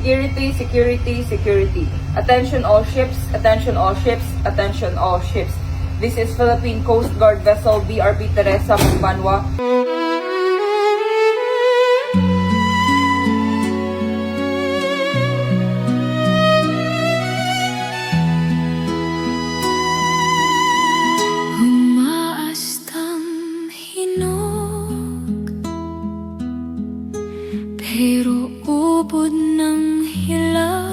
Security, security, security. Attention all ships, attention all ships, attention all ships. This is Philippine Coast Guard vessel BRP Teresa Mumbanwa. Umaastang hinog, pero ubod ng hilaw.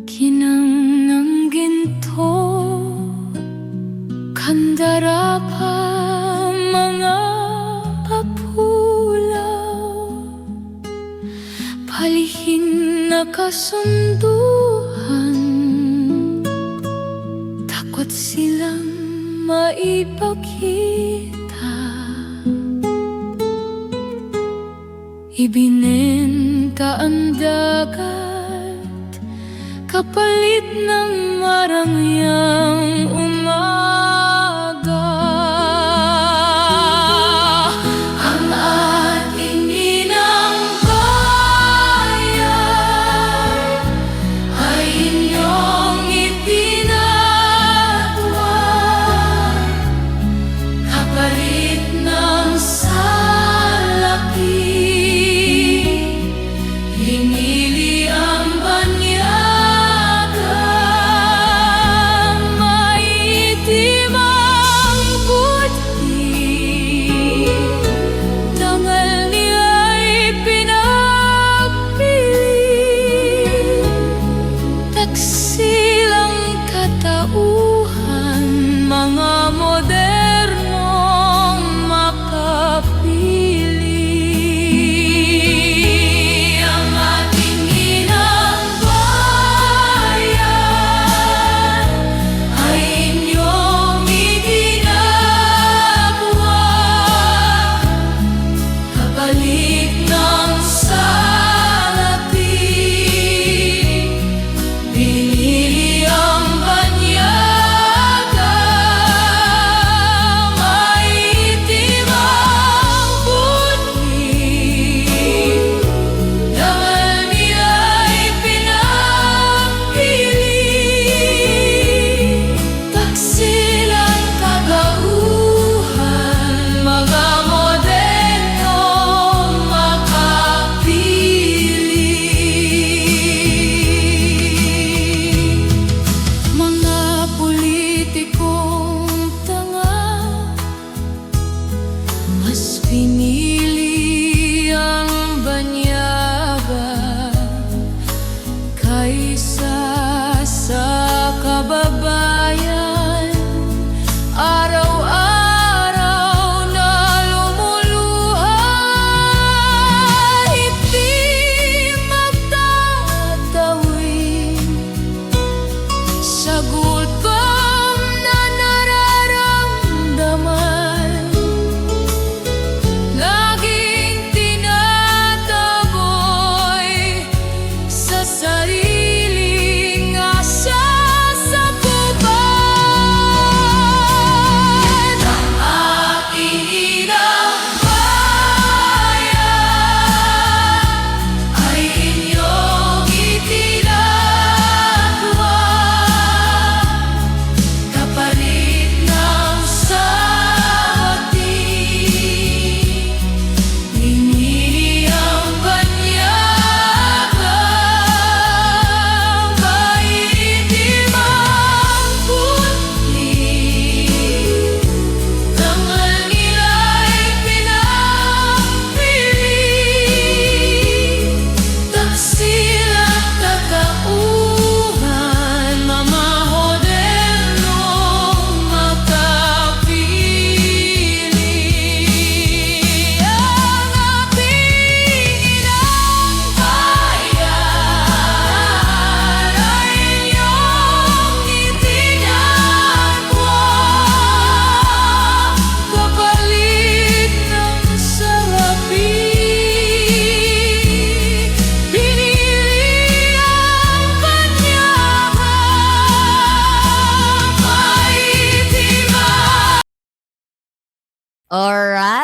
Kinang ginto, kandara pa mga papulaw. Palihing nakasunduhan, takot silang maipakita. Ibinenta ang dagat kapalit ng marangyang umaga. Ang ating inang bayan ay inyong ipinagwag kapalit ng salapi. Hinili ang banyaga, maitim ang puti, dangal niya'y pinagpili. Taksilang katauhan, mga modernong makapili.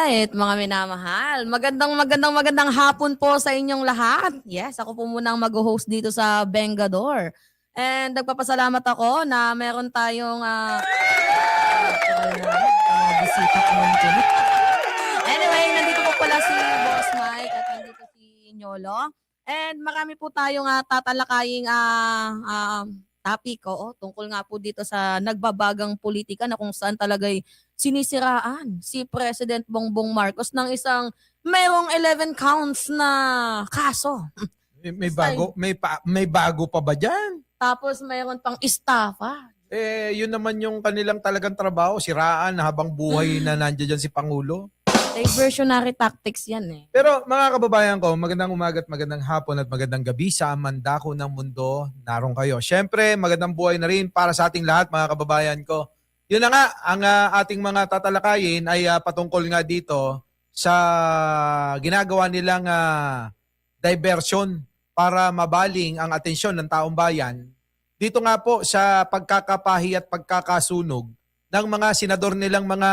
Alright, mga minamahal. Magandang hapon po sa inyong lahat. Yes, ako po muna ang mag-host dito sa Bengador. And nagpapasalamat ako na meron tayong mga bisita ko dyan. Anyway, nandito po pala si Boss Mike at nandito si Nyolo. And marami po tayong tatalakaying topic tungkol nga po dito sa nagbabagang politika na kung saan talaga'y sinisiraan si President Bongbong Marcos ng isang mayroong 11 counts na kaso. May bago pa ba diyan? Tapos mayroon pang estafa. Yun naman yung kanilang talagang trabaho, siraan habang buhay na nandiyan si Pangulo. Diversionary tactics yan eh. Pero mga kababayan ko, magandang umaga at magandang hapon at magandang gabi sa mandako ng mundo. Naroon kayo. Siyempre, magandang buhay na rin para sa ating lahat mga kababayan ko. Yun na nga, ang ating mga tatalakayin ay patungkol nga dito sa ginagawa nilang diversion para mabaling ang atensyon ng taong bayan. Dito nga po sa pagkakapahi at pagkakasunog ng mga senador nilang mga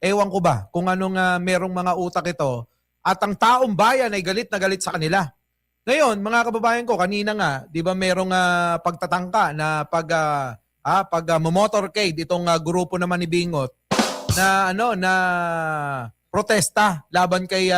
ewan ko ba kung anong merong mga utak ito at ang taong bayan ay galit na galit sa kanila. Ngayon, mga kababayan ko, kanina nga, 'di ba merong pagtatangka na pag motorcade itong grupo naman ni Bingot na na protesta laban kay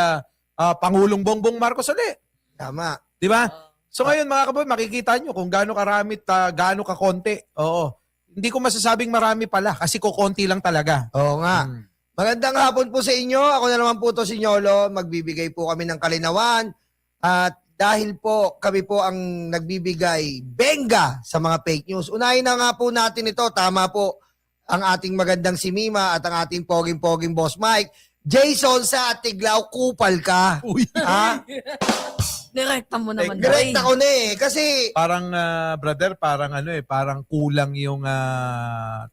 Pangulong Bongbong Marcos ulit. Tama. 'Di ba? So ngayon mga kababayan, makikita nyo kung gaano karami at gaano kakonti. Oo. Hindi ko masasabing marami pala kasi kukonti lang talaga. Oo nga. Magandang hapon po sa inyo. Ako na naman po to si Nyolo. Magbibigay po kami ng kalinawan. At dahil po kami po ang nagbibigay benga sa mga fake news. Unahin na nga po natin ito. Tama po ang ating magandang si Mima at ang ating poging-poging Boss Mike. Jason sa Tiglaw, kupal ka. Uy. Ha? Direkta mo naman. Direct ako na eh. Kasi Parang brother, parang parang kulang yung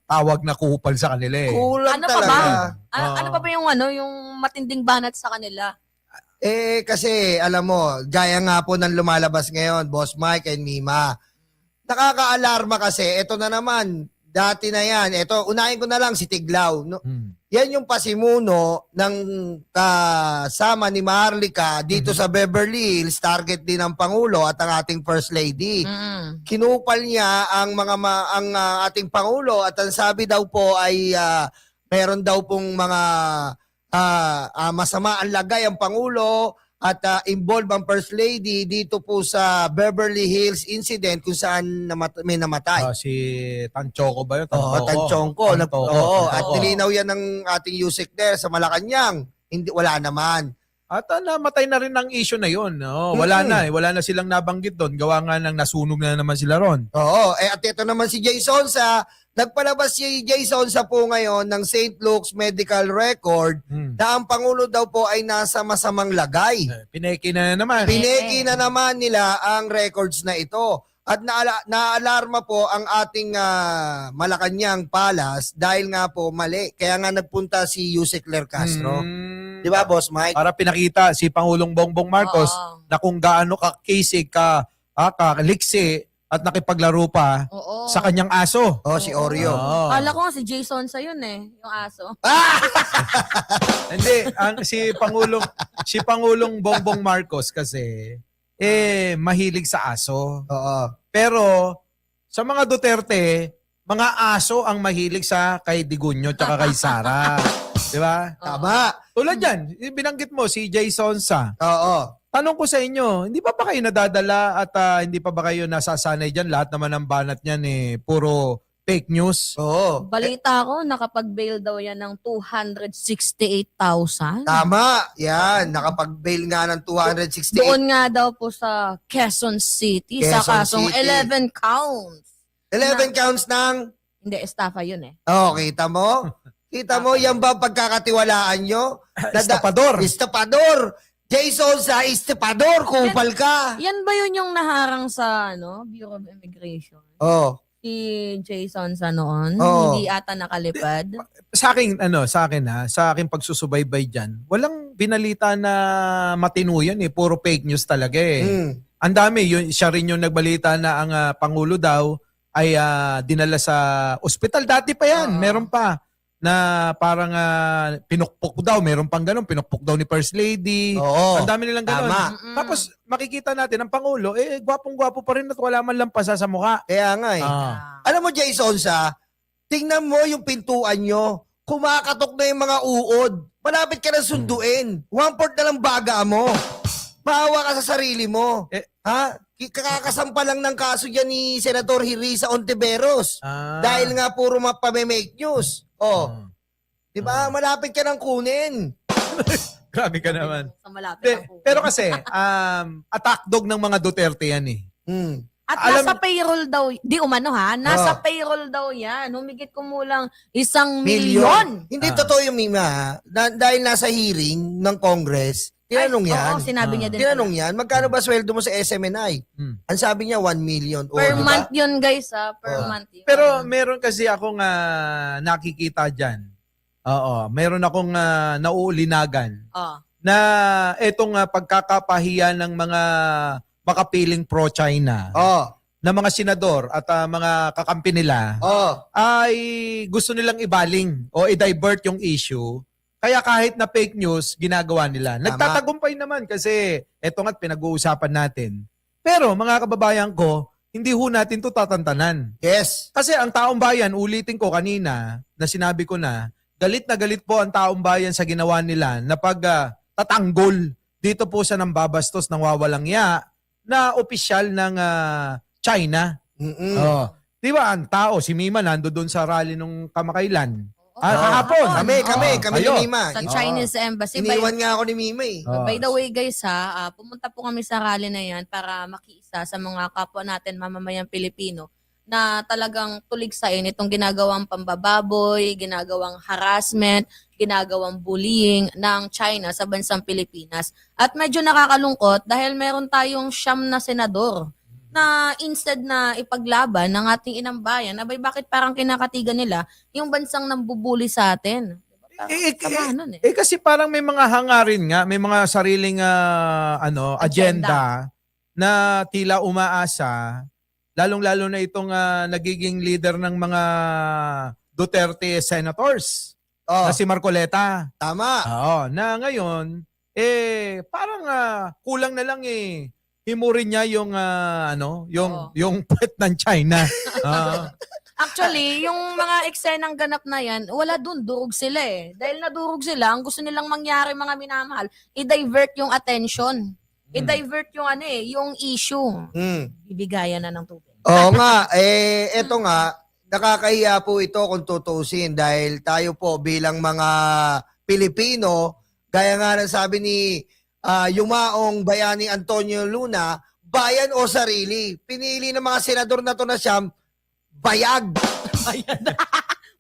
tawag na kupal sa kanila eh. kulang Ano pa talaga. ba? Ano pa ba yung yung matinding banat sa kanila? Kasi alam mo, gaya nga po ng lumalabas ngayon, Boss Mike and Mima. Nakaka-alarma kasi, ito na naman, dati na yan. Ito, unahin ko na lang si Tiglaw. No? Yan yung pasimuno ng kasama ni Maharlika dito sa Beverly Hills, target din ng Pangulo at ang ating First Lady. Kinupal niya ang ating Pangulo at ang sabi daw po ay meron daw pong mga masama ang lagay ang Pangulo at involved ang First Lady dito po sa Beverly Hills incident kung saan may namatay. Si Tanchoco ba yun? Oo, Tanchongko. Tanchoco. Oo, at nilinaw yan ng ating Yusek there sa Malacanang. Hindi, wala naman. At namatay na rin ang issue na yun. Oh, wala na eh. Wala na silang nabanggit doon. Gawa nga ng nasunog na naman sila ron. Oo, at ito naman si Jason sa nagpalabas si Jason sa po ngayon ng St. Luke's medical record na ang Pangulo daw po ay nasa masamang lagay. Pineki na naman. Pineki na naman nila ang records na ito. At naalarma po ang ating Malacanang Palace dahil nga po mali. Kaya nga nagpunta si Yusek Ler Castro. Di ba, Boss Mike? Para pinakita si Pangulong Bongbong Marcos na kung gaano kakisig kaliksi at nakipaglaro pa sa kanyang aso. Oh, si Oreo. Oo. Kala ko nga si Jason sa yun yung aso. Hindi, si Pangulong Bongbong Marcos kasi mahilig sa aso. Oo. Pero sa mga Duterte, mga aso ang mahilig sa kay Digunyo at kay Sara. Di ba? Tama. Tulad yan, binanggit mo si Jason Sa. Oo. Tanong ko sa inyo, hindi pa ba kayo nadadala at hindi pa ba kayo nasasanay dyan? Lahat naman ng banat niyan puro fake news. Oo. Balita ko, nakapag-bail daw yan ng 268,000. Tama. Yan. Nakapag-bail nga ng 268. Doon nga daw po sa Quezon City sa Quezon kasong City. 11 counts. 11 counts ng... Hindi, estafa yun Oh, kita mo? Kita mo, yan ba pagkakatiwalaan nyo? Estapador. Estapador. Jason sa estapador, kupal ka. Yan ba yun yung naharang sa Bureau of Immigration? Oh. Si Jason sa noon? Oo. Hindi ata nakalipad? Sa akin sa akin pagsusubaybay diyan, walang binalita na matino yan puro fake news talaga Ang dami, siya rin yung nagbalita na ang Pangulo daw ay dinala sa ospital. Dati pa yan, meron pa. na parang pinukpok daw, meron pang ganun, pinukpok daw ni First Lady. Oo. Ang dami nilang ganun. Tama. Tapos makikita natin ang Pangulo, gwapong-gwapo pa rin at wala man lang pasa sa mukha. Kaya nga eh. Alam mo, Jason, tingnan mo yung pintuan nyo. Kumakatok na yung mga uod. Malapit ka na sunduin. 1/4 na lang baga mo. Maawa ka sa sarili mo. Ha? Kakakasampa lang ng kaso dyan ni Senator Risa Ontiveros. Dahil nga puro mapame-make news. Di ba? Malapit ka nang kunin. Grabe ka naman. Sa malapit ako. Pero kasi, attack dog ng mga Duterte yan eh. At nasa payroll daw, di umano ha, nasa payroll daw yan. Humigit kumulang 1 milyon. Hindi totoo yung Mima. Dahil nasa hearing ng Congress, tinanong yan. Oo, sinabi niya din. Tinanong yan, magkano ba sweldo mo sa SMNI? Ang sabi niya, 1 million. Per Diba? month yun guys ha, per month yun. Pero meron kasi akong nakikita dyan. Oo, meron akong nauulinagan na etong pagkakapahiya ng mga makapiling pro-China na mga senador at mga kakampi nila ay gusto nilang ibaling o i-divert yung issue. Kaya kahit na fake news, ginagawa nila. Nagtatagumpay naman kasi eto nga't pinag-uusapan natin. Pero mga kababayan ko, hindi ho natin to tatantanan. Yes. Kasi ang taong bayan, ulitin ko kanina na sinabi ko na galit po ang taong bayan sa ginawa nila na tatanggol dito po sa nambabastos ng wawalang ya na opisyal ng China. Di ba ang tao, si Mima nando doon sa rally nung kamakailan. Kahapon. Kami Kayo. ni Mima. Sa Chinese Embassy. Iniwan nga ako ni Mima eh. By the way guys ha, pumunta po kami sa rally na yan para makiisa sa mga kapwa natin mamamayang Pilipino na talagang tuligsain itong ginagawang pambababoy, ginagawang harassment, ginagawang bullying ng China sa bansang Pilipinas. At medyo nakakalungkot dahil meron tayong 9 na senador na instead na ipaglaban ng ating inang bayan, abay bakit parang kinakatigan nila yung bansang nambubuli sa atin? Kasi parang may mga hangarin nga, may mga sariling agenda na tila umaasa, lalong-lalo na itong nagiging leader ng mga Duterte senators na si Marcoleta. Tama. Na ngayon, parang kulang na lang himurin niya yung yung puwet ng China. Actually, yung mga eksenang ganap na yan, wala dun, durog sila eh. Dahil nadurog sila, ang gusto nilang mangyari mga minamahal, i-divert yung attention. I-divert yung yung issue. Bibigayan na ng tubig. Oo nga, eto nga, nakakahiya po ito kung tutusin dahil tayo po bilang mga Pilipino, gaya nga ng sabi ni yumaong bayani Antonio Luna, bayan o sarili. Pinili ng mga senador na to na siyam, bayag.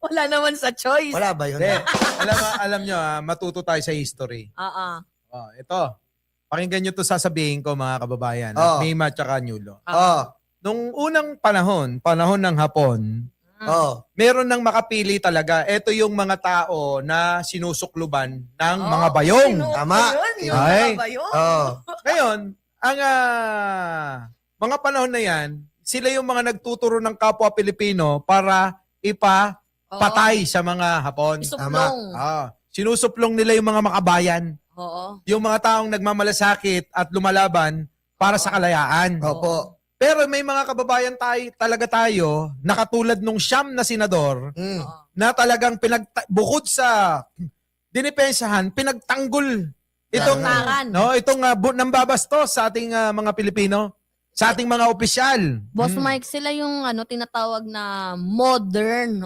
Wala naman sa choice. Wala ba yun? alam nyo, matuto tayo sa history. Ito, pakinggan nyo to sasabihin ko mga kababayan. Mima tsaka Nyulo. Nung unang panahon ng Hapon, meron nang makapili talaga. Ito yung mga tao na sinusukluban ng mga bayong. Tama. Yung mga bayong. Ngayon, ang mga panahon na yan, sila yung mga nagtuturo ng kapwa Pilipino para ipapatay sa mga Hapon. Isuplong. Sinusuplong nila yung mga makabayan. Yung mga taong nagmamalasakit at lumalaban para sa kalayaan. Opo. Pero may mga kababayan talaga tayo na katulad nung 9 na senador na talagang bukod sa dinipensahan, pinagtanggol itong nambabastos sa ating mga Pilipino, sa ating mga opisyal. Boss Mike, sila yung tinatawag na modern,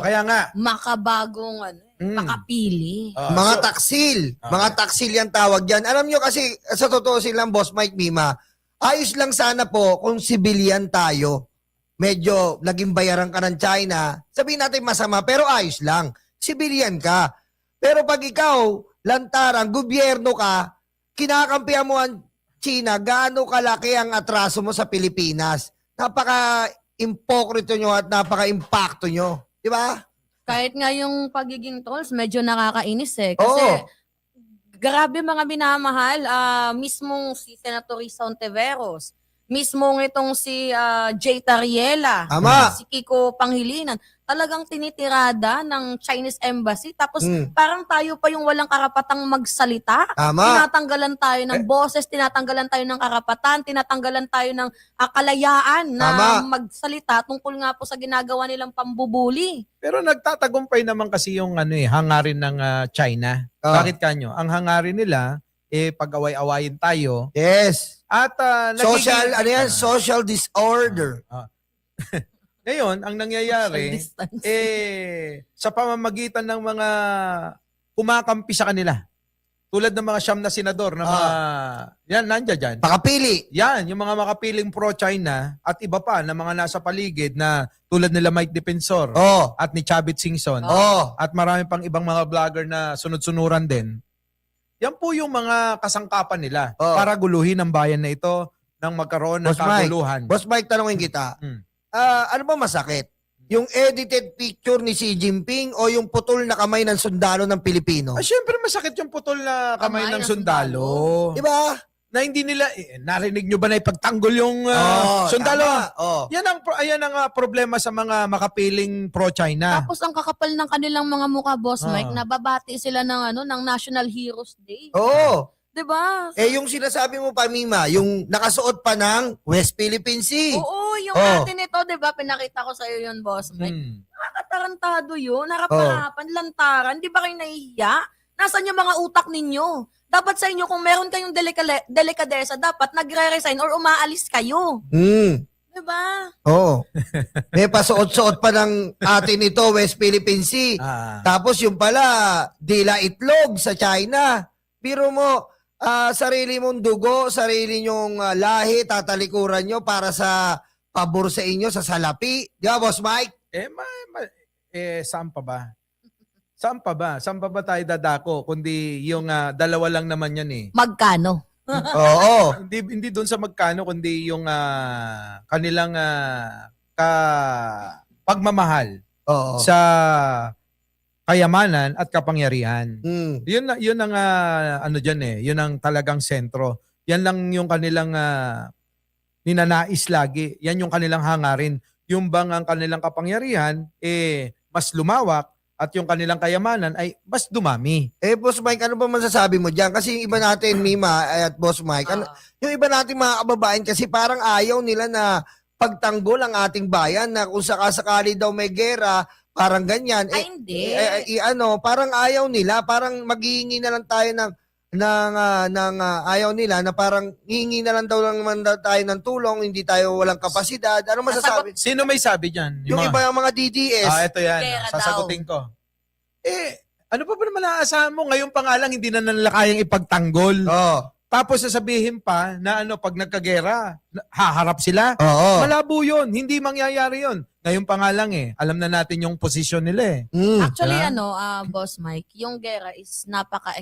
kaya nga. Makabagong makapili. Mga taksil. Mga taksil yan tawag yan. Alam nyo kasi, sa totoo silang Boss Mike Mima, ayos lang sana po kung civilian tayo. Medyo naging bayaran ka ng China. Sabihin natin masama, pero ayos lang. Civilian ka. Pero pag ikaw, lantarang, gobyerno ka, kinakampihan mo ang China, gaano kalaki ang atraso mo sa Pilipinas. Napaka-impokrito nyo at napaka-impacto nyo. Di ba? Kahit nga yung pagiging tolls, medyo nakakainis eh. Kasi grabe mga minamahal, mismong si Senator Risa Ontiveros, mismong itong si Jay Tariela, Tama. si Kiko Panghilinan, talagang tinitirada ng Chinese embassy. Tapos Mm. parang tayo pa yung walang karapatang magsalita. Tama. Tinatanggalan tayo ng boses, tinatanggalan tayo ng karapatan, tinatanggalan tayo ng kalayaan na Tama. magsalita tungkol nga po sa ginagawa nilang pambubuli. Pero nagtatagumpay naman kasi yung hangarin ng China. Ah. Bakit kanyo? Ang hangarin nila, pag-away-awayin tayo. Yes. At Social, ano yan? Social disorder. Ngayon, ang Social nangyayari, distance. sa pamamagitan ng mga kumakampi sa kanila. Tulad ng mga siyam na senador na mga, yan, nandiyan dyan. Pakapili. Yan, yung mga makapiling pro-China at iba pa na mga nasa paligid na tulad nila Mike Defensor Oh. at ni Chavit Singson Oh. at marami pang ibang mga vlogger na sunod-sunuran din. Yan po yung mga kasangkapan nila Oh. para guluhin ang bayan na ito nang magkaroon ng Boss Mike. kaguluhan. Boss Mike, tanongin kita. Mm. Ano ba masakit? Yung edited picture ni Xi Jinping o yung putol na kamay ng sundalo ng Pilipino? Ah, syempre masakit yung putol na kamay Kamay ng ng sundalo. Di ba? Na hindi nila, narinig nyo ba na ipagtanggol yung sundalo? Tama. Oh. Yan ang problema sa mga makapiling pro-China. Tapos ang kakapal ng kanilang mga mukha, Boss Ah. Mike, nababati sila ng National Heroes Day. Oo. 'Di ba? Yung sinasabi mo pa, Mima, yung nakasuot pa ng West Philippine Sea. Oo, yung Oh. atin ito, 'di ba? Pinakita ko sa iyo 'yun, Boss Mike. Hmm. Nakatarantado 'yun, harap-harapan, lantaran, 'di ba kayo nahihiya? Nasaan yung mga utak ninyo? Dapat sa inyo kung meron kayong delikadesa, dapat nagre-resign or umaalis kayo. Hmm. 'Di ba? Oo. May pasuot-suot pa ng atin ito, West Philippine Sea. Ah. Tapos yung pala, dila itlog sa China. Biro mo, sarili mong dugo, sarili nyong lahi, tatalikuran nyo para sa pabor sa inyo, sa salapi. Di ba, Boss Mike? Saan pa ba? Saan pa ba? Saan pa ba tayo dadako? Kundi yung dalawa lang naman yan eh. Magkano? Oo. Hindi doon sa magkano, kundi yung kanilang pagmamahal Oo. sa kayamanan at kapangyarihan. Mm. Yun ang ano diyan eh, yun ang talagang sentro. Yan lang yung kanilang ninanais lagi. Yan yung kanilang hangarin. Yung bang ang kanilang kapangyarihan mas lumawak at yung kanilang kayamanan ay mas dumami. Boss Mike, ano ba masasabi mo dyan? Kasi yung iba natin, Mima at Boss Mike, yung iba natin mga kababayan kasi parang ayaw nila na pagtanggol ang ating bayan na kung sakasakali daw may gera, parang ganyan. Ay, hindi. Parang ayaw nila, parang maghihingi na lang tayo ng ayaw nila na parang hihingi na lang daw tayo ng tulong, hindi tayo walang kapasidad. Ano masasabi? Sino may sabi diyan? Yung iba yung mga DDS. Ito yan. Gera Sasagutin ko. Ano pa ba naman naaasahan mo? Ngayon pa nga lang hindi na nila kayang ipagtanggol. Oo. Tapos sasabihin pa na pag nagkagera, haharap sila. Oo. Malabo yun. Hindi mangyayari yun. Ngayon pa nga lang alam na natin yung posisyon nila Actually, Diba? Boss Mike, yung gera is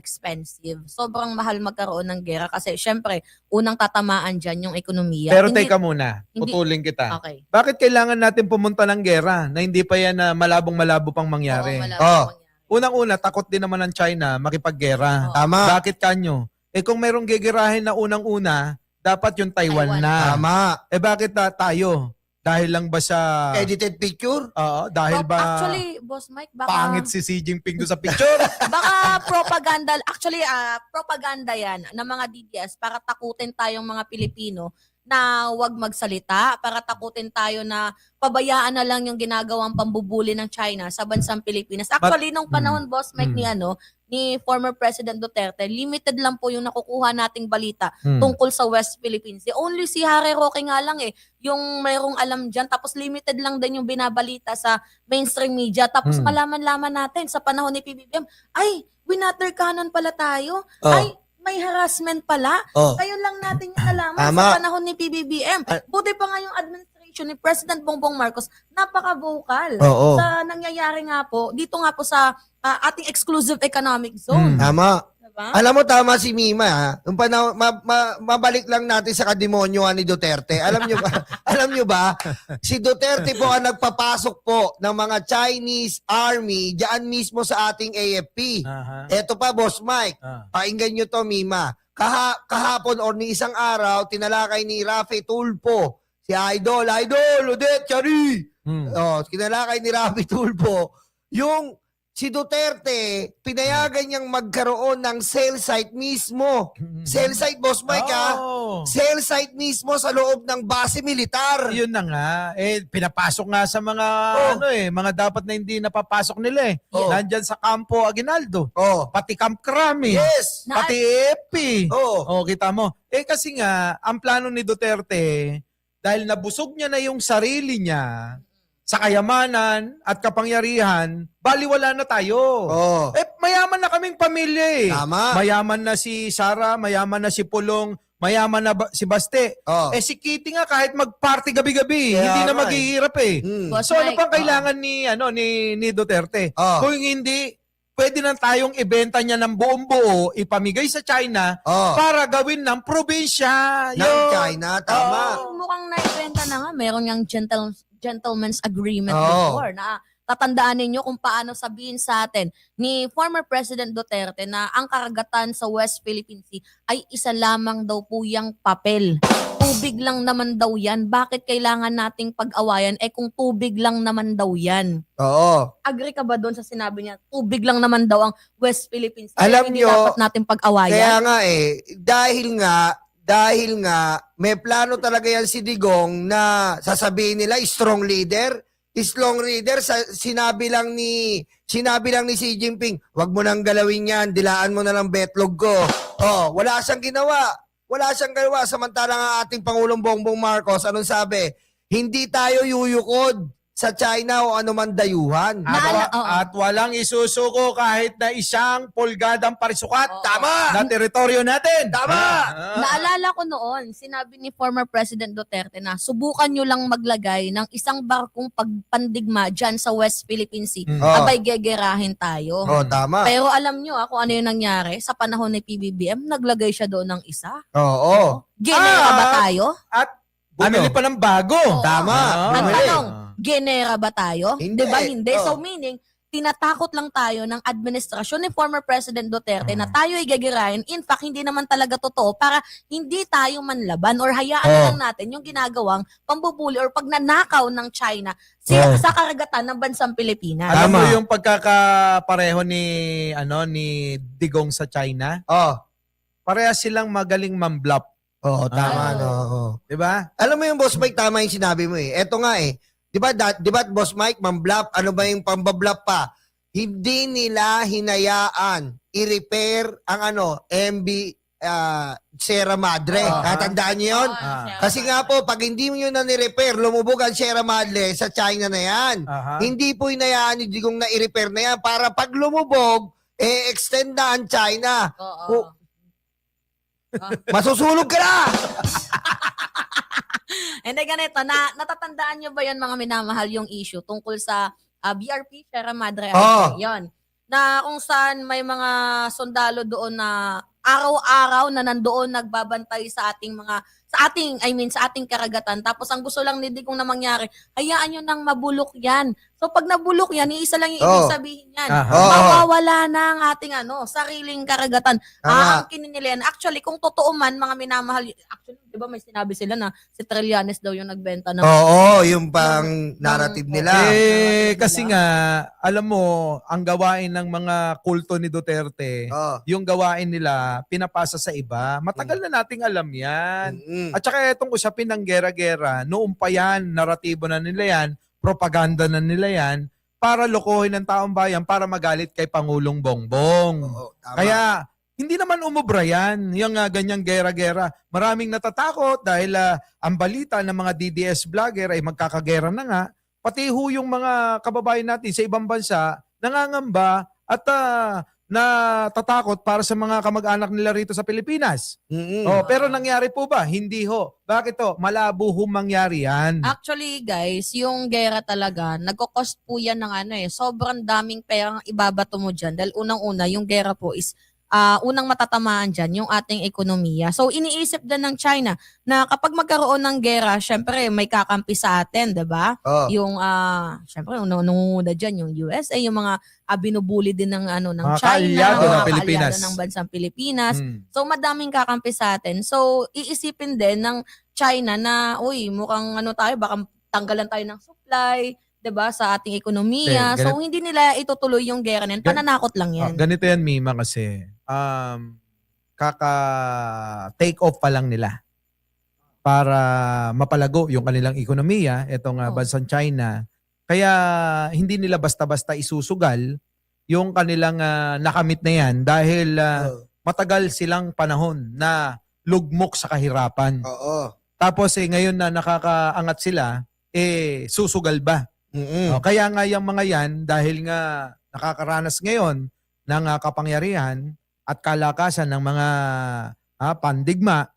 napaka-expensive. Sobrang mahal magkaroon ng gera kasi syempre, unang tatamaan dyan yung ekonomiya. Pero Hindi- teka muna, hindi- putulin kita. Okay. Bakit kailangan natin pumunta ng gera na hindi pa yan malabong-malabo pang mangyari? Oo, malabo Oh. mangyari. Unang-una, takot din naman ng China makipaggera. Oo. Tama. Bakit kanyo? Kung merong gigirahin na unang-una, dapat yung Taiwan Taiwan. na. Tama. Bakit tayo? Dahil lang ba sa... Edited picture? Oo, dahil ba Actually, Boss Mike, baka... pangit si Xi Jinping doon sa picture? Baka propaganda, actually, propaganda yan ng mga DDS para takutin tayong mga Pilipino na wag magsalita, para takutin tayo na pabayaan na lang yung ginagawang pambubuli ng China sa bansang Pilipinas. Actually, nung panahon, Boss Mike, ni former President Duterte, limited lang po yung nakukuha nating balita tungkol sa West Philippines. Only si Harry Roque nga lang yung mayroong alam dyan. Tapos limited lang din yung binabalita sa mainstream media. Tapos malaman-laman natin sa panahon ni PBBM, ay, winter cannon pala tayo. Oh. Ay, may harassment pala. Oh. Ngayon lang natin yung nalaman Tama. sa panahon ni PBBM. Buti pa nga yung administration ni President Bongbong Marcos, napaka-vocal Oo. sa nangyayari nga po, dito nga po sa ating exclusive economic zone. Tama. Diba? Alam mo, tama si Mima. Ha? Nung panahon, mabalik lang natin sa kademonyohan ni Duterte. Alam nyo ba? Alam nyo ba? Si Duterte po ang nagpapasok po ng mga Chinese army diyan mismo sa ating AFP. Aha. Eto pa, Boss Mike. Ah. Pakinggan nyo to, Mima. Kahapon or ni isang araw, tinalakay ni Rafi Tulfo Si Idol, Odette, Chari. Hmm. Oh, kinalakay ni Rapi Tulfo, yung si Duterte, pinayagan niyang magkaroon ng cell site mismo. Cell site, Boss Mike, Oh. Cell site mismo sa loob ng base militar. Yun na nga. Pinapasok nga sa mga, mga dapat na hindi napapasok nila eh. Oh. Nandyan sa Campo Aguinaldo. Oh. Pati Camp Crame. Yes. Pati EPI. Oh. Kita mo. Kasi nga, ang plano ni Duterte, dahil nabusog niya na yung sarili niya sa kayamanan at kapangyarihan, baliwala na tayo. Oh. Mayaman na kaming pamilya eh. Tama. Mayaman na si Sara, mayaman na si Pulong, mayaman na si Baste. Oh. Si Kitty nga kahit mag-party gabi-gabi, Kaya hindi na nga maghihirap eh. Boss So ano Mike, pang kailangan ni Duterte? Oh. Kung hindi, pwede na tayong ibenta niya ng buong buo, ipamigay sa China Oh. para gawin ng probinsya. Ng Yun. China, tama. Mukhang naibenta na nga. Meron yung gentleman's agreement Oo. before na tatandaan ninyo kung paano sabihin sa atin ni former President Duterte na ang karagatan sa West Philippine Sea ay isa lamang daw po yung papel. Tubig lang naman daw yan. Bakit kailangan nating pag-awayan? Kung tubig lang naman daw yan. Oo. Agree ka ba doon sa sinabi niya? Tubig lang naman daw ang West Philippine Sea. Alam Hindi nyo, dapat natin pag-awayan. Kaya nga dahil nga, may plano talaga yan si Digong na sasabihin nila, strong leader. Strong leader, sinabi lang ni Xi Jinping, wag mo nang galawin yan, dilaan mo na lang betlog ko. Oh, wala siyang ginawa. Wala siyang ginawa. Samantalang ang ating Pangulong Bongbong Marcos, anong sabi? Hindi tayo yuyukod sa China o anuman dayuhan. At walang isusuko kahit na isang pulgadang parisukat. Tama! Na teritoryo natin. Tama! Naalala ko noon, sinabi ni former President Duterte na subukan nyo lang maglagay ng isang barkong pagpandigma dyan sa West Philippine Sea. Oh. Abay, gegerahin tayo. Oh, tama. Pero alam nyo kung ano yung nangyari sa panahon ni PBBM, naglagay siya doon ng isa. Oo. Genera ba tayo? At bumili pa ng bago. Tama. Ang Bumili. tanong, genera ba tayo? Hindi. Diba hindi? Oh. So meaning, tinatakot lang tayo ng administrasyon ni former President Duterte na tayo ay gagirahin. In fact, hindi naman talaga totoo para hindi tayo manlaban or hayaan lang natin yung ginagawang pambubuli or pagnanakaw ng China sa karagatan ng bansang Pilipinas. Alam mo Tama. yung pagkakapareho ni Digong sa China? Oh. Parehas silang magaling mamblap. Oo, tama, Ah. no. Oo. 'Di ba? Alam mo yung Boss Mike, tama yung sinabi mo eh. Eto nga eh. Di ba Boss Mike, mamblap, ano ba yung pambablap pa? Hindi nila hinayaan i-repair ang MB Sierra Madre. Tatandaan niyo yun? Kasi nga po, pag hindi mo yun na ni-repair, lumubog ang Sierra Madre sa China na yan. Aha. Hindi po hinayaan ni Digong na i-repair na yan para pag lumubog, extend na ang China. Oo. Masusulog ka na! Hindi ganito, natatandaan nyo ba yan mga minamahal yung issue tungkol sa BRP, Sierra Madre? Oh. Yon. Na kung saan may mga sundalo doon na araw-araw na nandoon nagbabantay sa ating karagatan. Tapos ang gusto lang ni Digong na mangyari, hayaan nyo nang mabulok yan. So pag nabulok yan, iisa lang yung ibig sabihin yan. Aha. Mawawala na ang ating sariling karagatan. Tama. Aangkinin nila yan. Actually, kung totoo man, mga minamahal, actually, di ba may sinabi sila na si Trillanes daw yung nagbenta ng... Oo, yung pang narrative nila. Kasi nga, alam mo, ang gawain ng mga kulto ni Duterte, Oh. yung gawain nila, pinapasa sa iba. Matagal na nating alam yan. Mm-mm. At saka itong usapin ng gera-gera, noong pa yan, naratibo na nila yan, propaganda na nila yan, para lokohin ng taong bayan, para magalit kay Pangulong Bongbong. Oo, tama. Kaya, hindi naman umubra yan, yung ganyang gera-gera. Maraming natatakot dahil ang balita ng mga DDS vlogger ay magkakagera na nga, pati ho yung mga kababayan natin sa ibang bansa, nangangamba at natatakot para sa mga kamag-anak nila rito sa Pilipinas. Mm-mm. Pero nangyari po ba? Hindi ho. Bakit to? Malabo ho mangyari yan. Actually, guys, yung gera talaga, nagko-cost po yan ng sobrang daming perang ibabato mo dyan. Dahil unang-una, yung gera po is unang matatamaan dyan yung ating ekonomiya. So iniisip din ng China na kapag magkaroon ng gera, syempre may kakampi sa atin, 'di ba? Oh. Yung syempre nunguna diyan yung USA, yung mga binubuli din ng ng Mga China, kaalyado ng mga Pilipinas. kaalyado ng bansang Pilipinas. Mm. So madaming kakampi sa atin. So iisipin din ng China na uy, mukhang tayo, baka tanggalan tayo ng supply, 'di ba, sa ating ekonomiya. Eh, So hindi nila itutuloy yung gera na yan. Pananakot lang yan. Ganito yan, Mima, kasi kaka-take off pa lang nila para mapalago yung kanilang ekonomiya, itong bansang China. Kaya hindi nila basta-basta isusugal yung kanilang nakamit na yan dahil matagal silang panahon na lugmok sa kahirapan. Oo. Tapos ngayon na nakakaangat sila, susugal ba? Kaya nga yung mga yan, dahil nga nakakaranas ngayon ng kapangyarihan at kalakasan ng mga pandigma,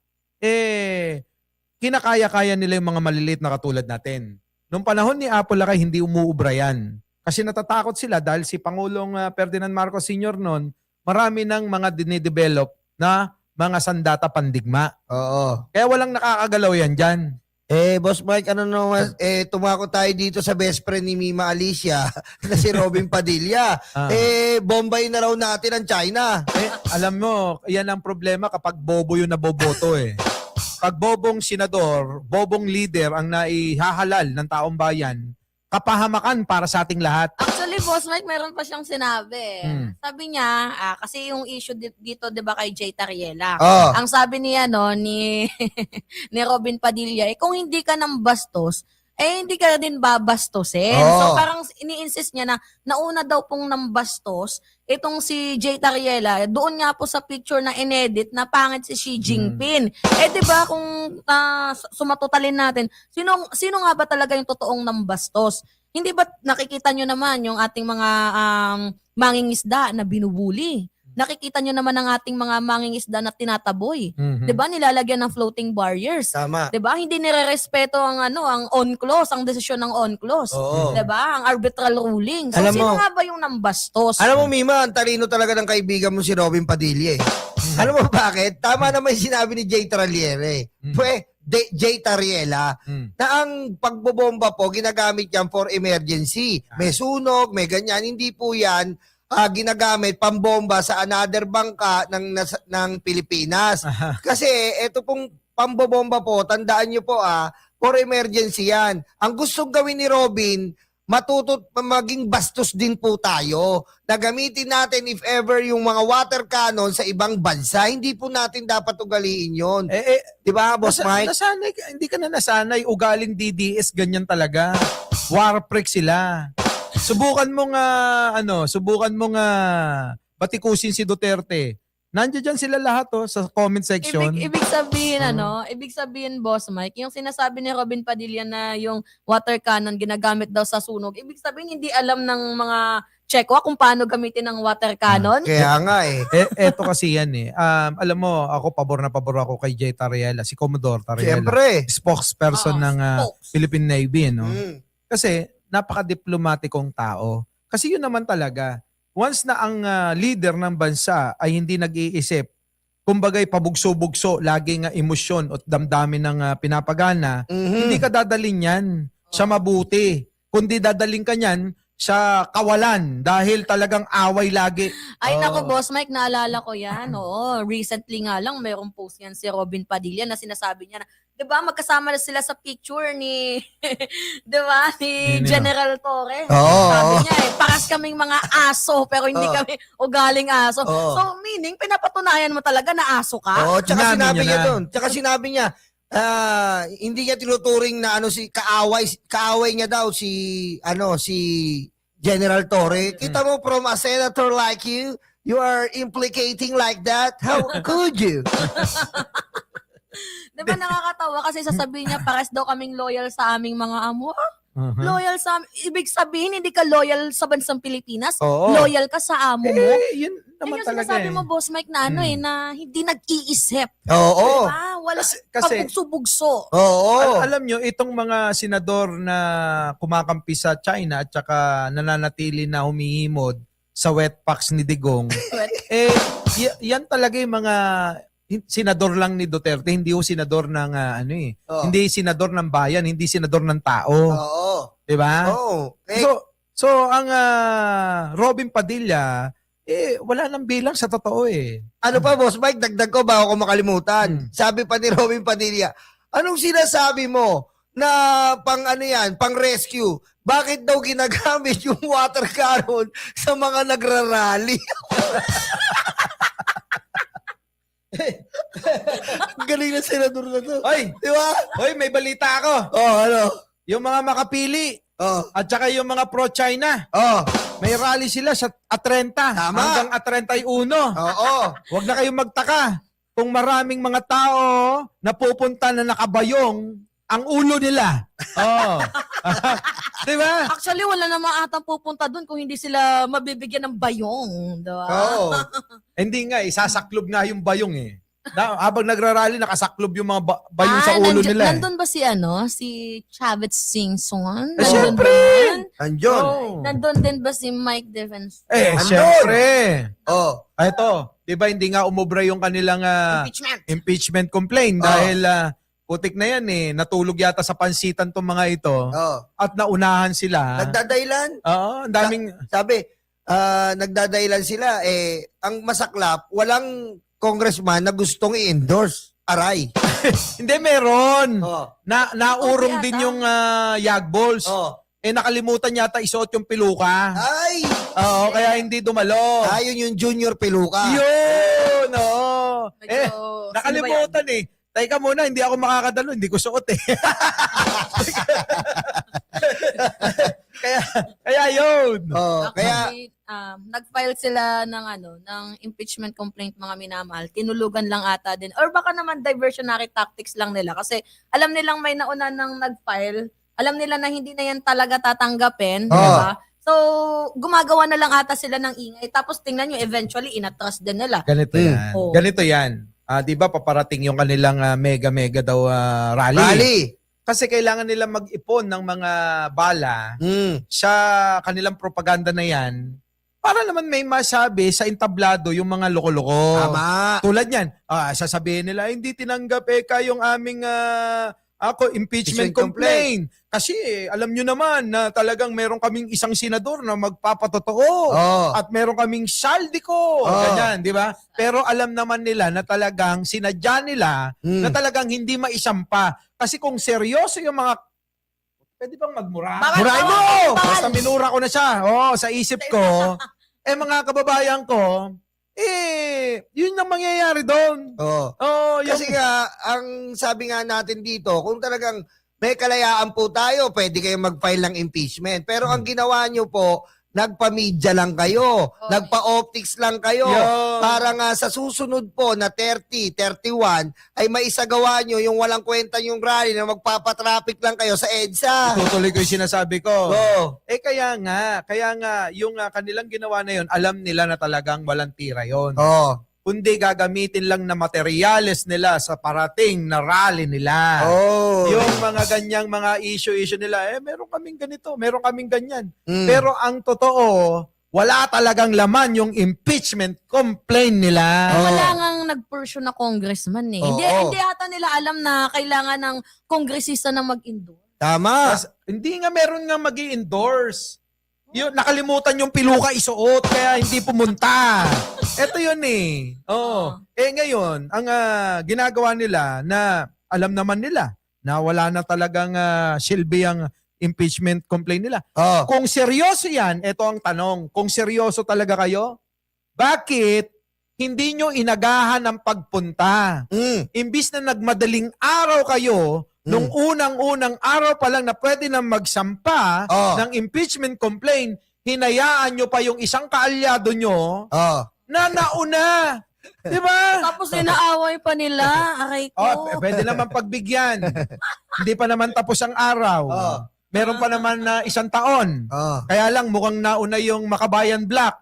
kinakaya-kaya nila yung mga maliliit na katulad natin. Nung panahon ni Apolacay, hindi umuubra yan. Kasi natatakot sila dahil si Pangulong Ferdinand Marcos Sr. noon, marami ng mga dinidevelop na mga sandata pandigma. Oo. Kaya walang nakakagalaw yan dyan. Boss Mike, ano naman, tumako tayo dito sa best friend ni Mima Alicia na si Robin Padilla. Bombay na raw natin ang China. Alam mo, yan ang problema kapag bobo yung naboboto eh. Pag bobong senador, bobong leader ang naihahalal ng taong bayan, kapahamakan para sa ating lahat. Actually, Boss Mike, meron pa siyang sinabi. Sabi niya, kasi yung issue dito, 'di ba, kay Jay Tariela. Oh. Ang sabi niya ni ni Robin Padilla, kung hindi ka nang bastos, hindi ka din babastosin. Oh. So parang ini-insist niya na nauna daw pong nambastos itong si Jay Tariela. Doon nga po sa picture na inedit na pangit si Xi Jinping. 'Di ba, kung sumatotalin natin, sino nga ba talaga yung totoong nambastos? Hindi ba nakikita nyo naman yung ating mga mangingisda na binubuli? Nakikita nyo naman ang ating mga mangingisda na tinataboy. 'Di ba, nilalagyan ng floating barriers. Tama. 'Di ba? Hindi nirerespeto ang ang on-clause, ang desisyon ng on-clause. Oo. 'Di ba? Ang arbitral ruling. So Alam sino mo, nga ba yung nambastos? Alam mo, Mima, ang talino talaga ng kaibigan mo si Robin Padilla eh. Alam mo bakit? Tama naman yung sinabi ni Jay Tariela eh. Jay Tariela, na ang pagbobomba po, ginagamit yan for emergency. May sunog, may ganyan. Hindi po yan ginagamit pambomba sa another bangka ng Pilipinas. Kasi ito pong pambobomba po, tandaan nyo po for emergency yan. Ang gustong gawin ni Robin, maging bastos din po tayo. Na gamitin natin if ever yung mga water cannon sa ibang bansa. Hindi po natin dapat ugaliin yun. Di ba, Boss Mike? Nasanay, hindi ka na nasanay. Ugaling DDS, ganyan talaga. War freak sila. Subukan mo nga batikusin si Duterte. Nandiyan dyan sila lahat sa comment section. Ibig sabihin, ibig sabihin, Boss Mike, yung sinasabi ni Robin Padilla na yung water cannon ginagamit daw sa sunog, ibig sabihin hindi alam ng mga Chekwa kung paano gamitin ang water cannon. Kaya nga eh. Eto kasi yan eh. Alam mo, ako pabor na pabor ako kay Jay Tariela, si Commodore Tariela. Siyempre. Spokesperson ng Philippine Navy, no? Kasi napaka-diplomatikong tao. Kasi yun naman talaga. Once na ang leader ng bansa ay hindi nag-iisip, kumbagay pabugso-bugso, laging emosyon at damdamin ng pinapagana, hindi ka dadalhin yan sa mabuti. Kundi dadalhin ka yan sa kawalan dahil talagang away lagi. Ay nako, Boss Mike, naalala ko yan. Oo, recently nga lang mayroong post yan si Robin Padilla na sinasabi niya na, 'di ba, magkasama na sila sa picture ni 'di ba, ni General Torre. Sabi niya paras kaming mga aso pero hindi kami ugaling aso. So meaning pinapatunayan mo talaga na aso ka. Tsaka sinabi niya doon. Tsaka sinabi niya hindi niya tinuturing na kaaway niya daw si General Torre. Kita mo, from a senator like you are implicating like that? How could you? Diba nakakatawa kasi sasabihin niya pares daw kaming loyal sa aming mga amo. Loyal sa ibig sabihin hindi ka loyal sa bansang Pilipinas, loyal ka sa amo mo. Yun naman yung talaga sinasabi mo, Boss Mike, na na hindi nag-iisip. Oo. Diba? Wala Kasi pabugso-bugso. Oo. Alam nyo, itong mga senador na kumakampi sa China at saka nananatili na humihimod sa wet packs ni Digong. Yan talaga yung mga senador lang ni Duterte, hindi yung senador ng Oh. hindi senador ng bayan, hindi senador ng tao. Oo. 'Di ba? Oo. Eh, So ang Robin Padilla wala nang bilang sa totoo eh. ano pa, Boss Mike, dagdag ko bago ko makalimutan. Sabi pa ni Robin Padilla, anong sinasabi mo na pang pang rescue? Bakit daw ginagamit yung water cannon sa mga nagrarally? Ang galing na senador na to. Hoy, Di ba? hoy, may balita ako. Oh, ano? Yung mga makapili Oh, at saka yung mga pro-China, oh, may rally sila sa A30 Tama. hanggang A31. oo. Huwag na kayong magtaka kung maraming mga tao na pupunta na nakabayong ang ulo nila. Oh. 'Di ba? Actually, wala namang atang pupunta doon kung hindi sila mabibigyan ng bayong. Diba? Oo. Hindi nga, sasaklob nga yung bayong eh. Habang nagrarally, nakasaklob yung mga bayong sa ulo nila. Eh. Nandun ba si Chavez Singson? Eh, syempre! Andyon. Oh. Nandun din ba si Mike Defense? Andun. Syempre. Oh. Ito, 'di ba hindi nga umubra yung kanilang impeachment complaint dahil putik na yan eh. Natulog yata sa pansitan tong mga ito Oh. at naunahan sila. Nagdadailan. Oo, ang daming Sabi, nagdadailan sila. Ang masaklap, walang congressman na gustong i-endorse. Aray. hindi meron. Oh. Naurong Okay, din ata. yung Yagballs. Oh. Nakalimutan yata isuot yung piluka. Ay! Oo, kaya hindi dumalo. Ayun yung junior peluka. Yun! Oo. Medyo- Nakalimutan eh. Teka muna, hindi ako makakadalo. Hindi ko suot eh. kaya yun. Oh, kaya Actually, nag-file sila ng impeachment complaint, mga minamahal. Tinulugan lang ata din. Or baka naman diversionary tactics lang nila. Kasi alam nilang may nauna nang nag-file. Alam nila na hindi na yan talaga tatanggapin. Oh. Diba? So, gumagawa na lang ata sila ng ingay. Tapos tingnan nyo, eventually, inatras din nila. Ganito yan. Oh. Ganito yan. Di ba paparating yung kanilang mega daw rally. rally. Kasi kailangan nila mag-ipon ng mga bala sa kanilang propaganda na yan para naman may masabi sa entablado yung mga loko-loko. Tama. Tulad yan, sasabihin nila, hindi tinanggap yung aming impeachment Impeachment complaint. Kasi alam nyo naman na talagang meron kaming isang senador na magpapatotoo. Oh. At meron kaming saldiko. Oh. Ganyan, di ba? Pero alam naman nila na talagang sinadya nila na talagang hindi maisampa. Kasi kung seryoso yung mga... Pwede bang magmura? Murahin mo! Basta minura ko na siya. Sa isip ko, mga kababayan ko, yun ang mangyayari doon. Oh. Kasi nga, ang sabi nga natin dito, kung talagang may kalayaan po tayo, pwede kayong mag-file ng impeachment. Pero ang ginawa nyo po, nagpa-media lang kayo, nagpa-optics lang kayo, Yun. para nga sa susunod po na 30, 31, ay maisagawa nyo yung walang kwenta yung rally na magpapatraffic lang kayo sa EDSA. Tutuloy ko yung sinasabi ko. Oh. Kaya nga, yung kanilang ginawa na yun, alam nila na talagang walang tira yun. Oh. Kundi gagamitin lang na materyales nila sa parating na rally nila. Oh. Yung mga ganyang mga issue nila, meron kaming ganito, meron kaming ganyan. Mm. Pero ang totoo, wala talagang laman yung impeachment complaint nila. Wala ngang nag-pursue na congressman eh. Oo. Hindi ata nila alam na kailangan ng kongresista na mag-endorse. Tama. Hindi nga meron nga magi-endorse. Yun, nakalimutan yung piluka isuot kaya hindi pumunta. Ito yun eh. Ngayon, ang ginagawa nila na alam naman nila na wala na talagang silbi ang impeachment complaint nila. Oh. Kung seryoso yan, ito ang tanong. Kung seryoso talaga kayo, bakit hindi nyo inagahan ang pagpunta? Imbis na nagmadaling araw kayo, nung unang-unang araw pa lang na pwede na magsampa ng impeachment complaint, hinayaan nyo pa yung isang kaalyado nyo na nauna. Di ba? Tapos inaaway pa nila. Aray ko. Pwede naman pagbigyan. Hindi pa naman tapos ang araw. Meron pa naman na isang taon. Kaya lang mukhang nauna yung Makabayan Black.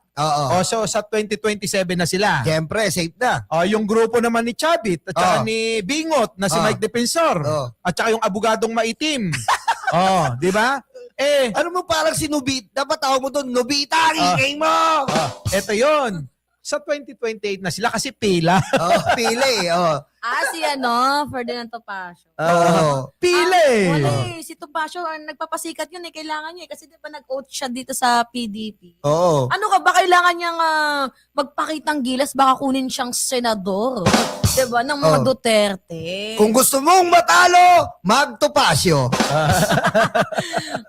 So sa 2027 na sila. Siyempre, safe na. Yung grupo naman ni Chavit at saka ni Bingot na si Mike Defensor. At saka yung abogadong maitim. Di ba? Ano mo parang si Nobita? Dapat tawag mo doon, Nobita, ang ingay mo! Eto yon. Sa 2028 na sila kasi pila. Pili, Si Ferdinand Topacio. Pili! Wala si Topacio, nagpapasikat yun kailangan niya kasi di ba nag-oath siya dito sa PDP. Oo. Ano ka ba, kailangan niyang magpakitang gilas, baka kunin siyang senador. Diba? Ng mga Duterte. Kung gusto mong matalo, magtupasyo.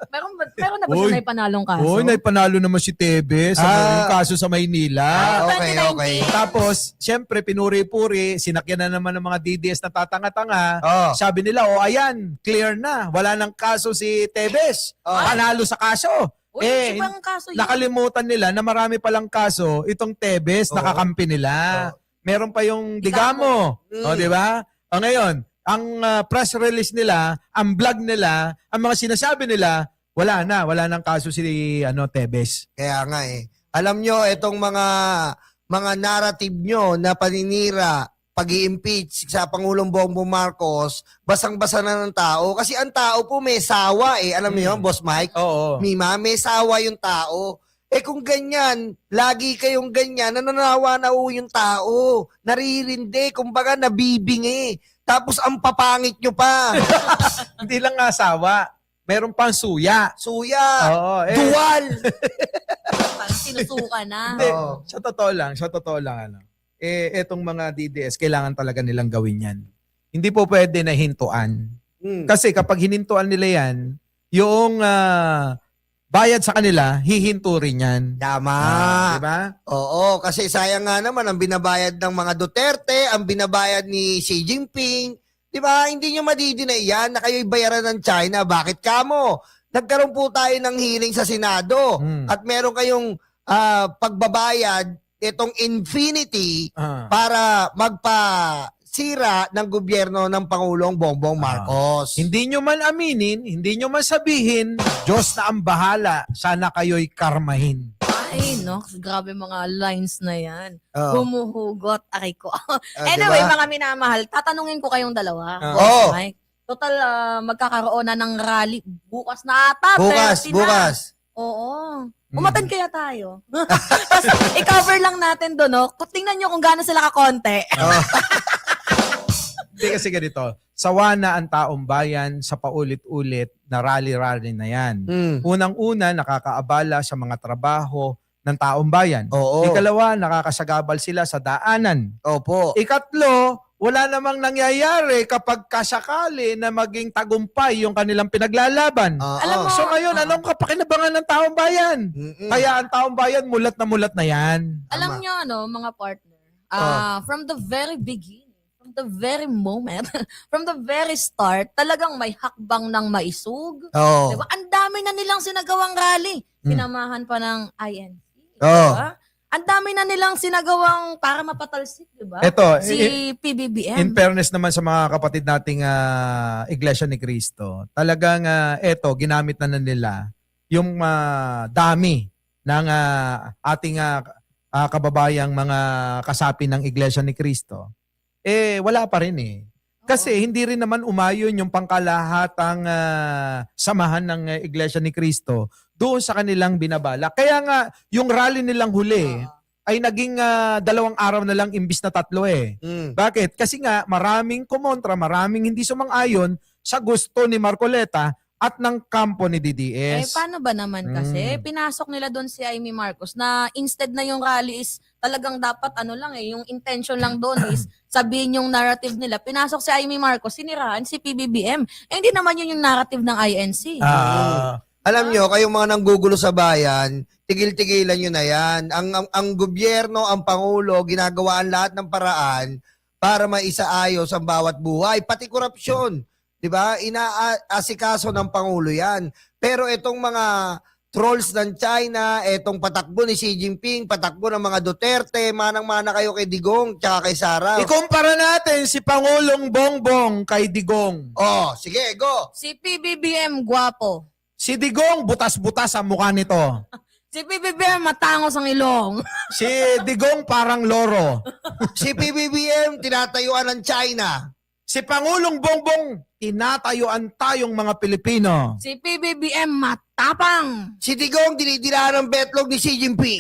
Meron na ba siya Uy. na ipanalong kaso? Uy, naipanalo naman si Tebe sa yung kaso sa Maynila. Okay, okay. Tapos, syempre, pinuri-puri, sinakyan na naman ng mga DDS na tatanga-tanga. Oh. Sabi nila, ayan, clear na. Wala nang kaso si Tebes. Panalo sa kaso. Uy, ibang kaso yun. Nakalimutan nila na marami palang kaso itong Tebes, nakakampi nila. Meron pa yung Digamo. Di ba? Ngayon, ang press release nila, ang vlog nila, ang mga sinasabi nila, wala nang kaso si Tebes. Kaya nga Alam nyo, itong mga narrative nyo na paninira, pag-i-impeach sa Pangulong Bongbong Marcos, basang-basa na ng tao. Kasi ang tao po may sawa Alam mo yun, Boss Mike? Oo. Mima, may sawa yung tao. Kung ganyan, lagi kayong ganyan, nananawa na yung tao. Naririndi, kumbaga nabibingi. Tapos ang papangit nyo pa. Hindi lang asawa. Meron pang suya. Suya. Oo. Dual. Parang sinusuka na. Hindi, Oo. sa totoo lang, etong mga DDS, kailangan talaga nilang gawin yan. Hindi po pwede na hintuan. Kasi kapag hinintuan nila yan, yung bayad sa kanila, hihinto rin yan. Tama. Diba? Oo, kasi sayang nga naman ang binabayad ng mga Duterte, ang binabayad ni Xi Jinping. Di ba? Hindi nyo madidinay yan na kayo'y bayaran ng China. Bakit kamo? Nagkaroon po tayo ng hearing sa Senado at meron kayong pagbabayad itong infinity para magpasira ng gobyerno ng Pangulong Bongbong Marcos. Hindi nyo man aminin, hindi nyo man sabihin, Diyos na ang bahala, sana kayo'y karmahin. Ay, grabe mga lines na yan. Oo. Humuhugot, aray ko. Ah, Anyway, diba? mga minamahal, tatanungin ko kayong dalawa. Oo. Boss Mike. Total, magkakaroon na ng rally bukas na ata. Bukas, 30 na. bukas. Oo. Umattend kaya tayo. Tapos, i-cover lang natin doon, no? Tingnan nyo kung gaano sila kakonti. Hindi kasi ganito, sawa na ang taong bayan sa paulit-ulit na rally-rally na yan. Unang-una, nakakaabala sa mga trabaho ng taong bayan. Oo. Ikalawa, nakakasagabal sila sa daanan. Opo. Ikatlo, wala namang nangyayari kapag kasakali na maging tagumpay yung kanilang pinaglalaban. Alam mo, So ngayon, anong kapakinabangan ng taong bayan? Mm-mm. Kaya ang taong bayan, mulat na yan. alam nyo, mga partner, from the very beginning, from the very moment, from the very start, talagang may hakbang ng maisug. Oo. Diba? Ang dami na nilang sinagawang rally. Sinamahan pa ng INC. Oo. Diba? Ang dami na nilang sinagawang para mapatalsik, diba? Eto, Si PBBM. in fairness naman sa mga kapatid nating Iglesia ni Cristo, talagang eto, ginamit na nila yung dami ng ating kababayang mga kasapi ng Iglesia ni Cristo. Wala pa rin Kasi hindi rin naman umayon yung pangkalahatang samahan ng Iglesia ni Cristo doon sa kanilang binabala. Kaya nga, yung rally nilang huli ay naging 2 araw na lang imbis na 3 Bakit? Kasi nga, maraming kumontra, maraming hindi sumang-ayon sa gusto ni Marcoleta at ng kampo ni DDS. Paano ba naman kasi? Pinasok nila doon si Amy Marcos na instead na yung rally is talagang dapat yung intention lang doon is sabihin yung narrative nila. Pinasok si Amy Marcos, siniraan si PBBM. Hindi naman yun yung narrative ng INC. Alam nyo, kayong mga nanggugulo sa bayan, tigil-tigilan nyo na yan. Ang gobyerno, ang Pangulo, ginagawa ang lahat ng paraan para maisaayos ang bawat buhay, pati korupsyon. Diba? Inaasikaso ng Pangulo yan. Pero itong mga trolls ng China, itong patakbo ni Xi Jinping, patakbo ng mga Duterte, manang-mana kayo kay Digong tsaka kay Sara. Ikumpara natin si Pangulong Bongbong kay Digong. Sige, go. Si PBBM, gwapo. Si Digong, butas-butas ang mukha nito. Si PBBM, matangos ang ilong. Si Digong parang loro. Si PBBM, tinatayuan ng China. Si Pangulong Bongbong, tinatayuan tayong mga Pilipino. Si PBBM matapang. Si Digong, dinidirahan ng betlog ni Xi Jinping.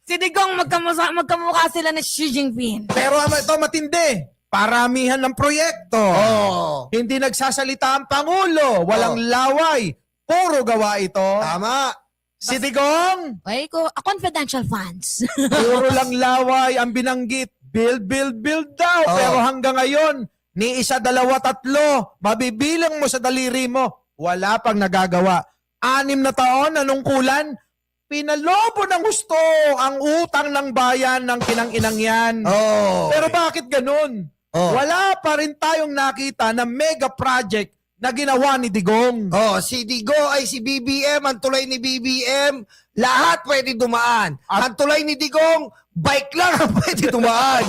Si Digong magkamukha sila ni Xi Jinping. Pero ito matindi. Paramihan ng proyekto. Oh. Hindi nagsasalita ang Pangulo. Walang laway. Puro gawa ito. Tama. Si Digong, Ay ko, confidential funds. puro lang laway ang binanggit. Build, build, build daw. Oh. Pero hanggang ngayon, ni isa, dalawa, tatlo, mabibilang mo sa daliri mo. Wala pang nagagawa. 6 na taon, nanungkulan, pinalobo ng gusto ang utang ng bayan ng kinang-inang yan. Oh. Pero bakit ganun? Oh. Wala pa rin tayong nakita na mega project na ginawa ni Digong. Oh, si Digo ay si BBM, ang tulay ni BBM, lahat pwede dumaan. Ang tulay ni Digong, bike lang ang pwede dumaan.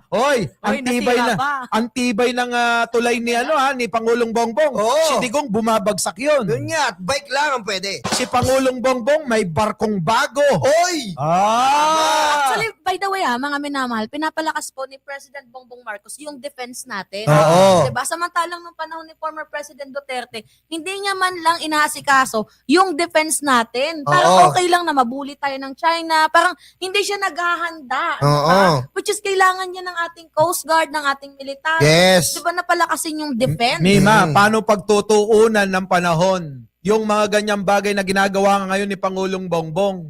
Hoy, ang tibay nasira na pa. ang tibay ng tulay ni ni Pangulong Bongbong. Oo. Si Digong bumabagsak 'yun. Yun nga, bike lang ang pwede. Si Pangulong Bongbong may barkong bago. Oy! Actually, by the way mga minamahal, pinapalakas po ni President Bongbong Marcos yung defense natin. Oo. Diba? Samantalang nung panahon ni former President Duterte, hindi niya man lang inaasikaso yung defense natin. Parang Oo. okay lang na mabuli tayo ng China. Parang hindi siya naghahanda. Oo. Diba? Which is kailangan niya ng ating Coast Guard, ng ating military. Yes. Diba napalakasin yung defense? Mima, Mm. paano pagtutuunan ng panahon yung mga ganyang bagay na ginagawa ngayon ni Pangulong Bongbong?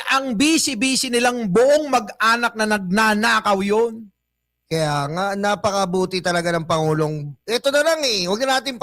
Ang busy-busy nilang buong mag-anak na nagnanakaw yun. Kaya nga, napakabuti talaga ng Pangulong. Ito na lang huwag na natin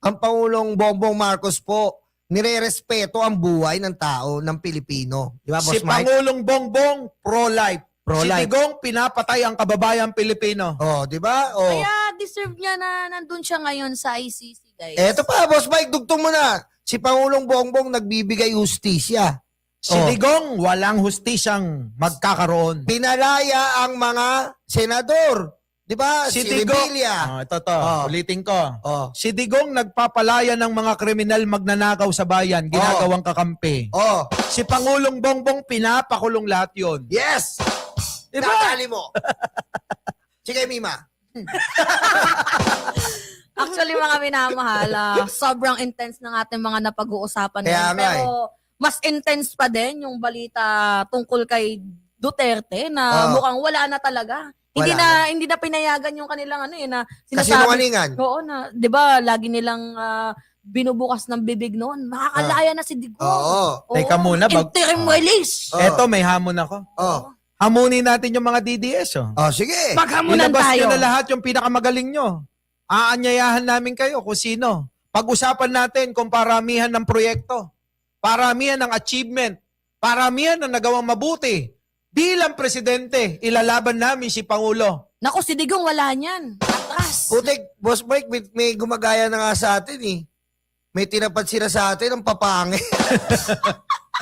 Ang Pangulong Bongbong Marcos po, nire-respeto ang buhay ng tao, ng Pilipino. Di ba, Boss Si Mike? Pangulong Bongbong, pro-life. Si Pro-life. Digong, pinapatay ang kababayang Pilipino. Oh, di ba? Oh. Kaya deserve niya na nandun siya ngayon sa ICC, guys. Eto pa, Boss Mike, dugtong mo na. Si Pangulong Bongbong nagbibigay justisya. Si Oh. Digong, walang hustisyang magkakaroon. Pinalaya ang mga senador. Di ba? Si Revilla. Ito to, Oh. ulitin ko. Oh. Si Digong nagpapalaya ng mga kriminal magnanakaw sa bayan, ginagawang kakampi. Oh. Si Pangulong Bongbong, pinapakulong lahat yun. Yes! Diba? Tatali mo. Sige, Mima. Actually, mga minamahal, sobrang intense ng ating mga napag-uusapan Kaya ngayon. nga Pero mas intense pa din yung balita tungkol kay Duterte na mukhang wala na talaga. Hindi na pinayagan yung kanilang na Kasi sinasabi. nuwalingan. Oo na, 'di ba? Lagi nilang binubukas ng bibig noon. Makakalaya na si Digong. Oo. Teka muna, Interim release. Oh. Eto, may hamon ako. Oh. Hamunin natin yung mga DDS. Oh, sige. Maghamunan Ilabas tayo. nyo na lahat yung pinakamagaling nyo. Aanyayahan namin kayo kung sino. Pag-usapan natin kung paramihan ng proyekto, paramihan ng achievement, paramihan ng nagawang mabuti. Bilang presidente, ilalaban namin si Pangulo. Naku, si Digong wala niyan. Atras. Putik, Boss Mike, may gumagaya na nga sa atin May tinapat sila sa atin, ang papangit.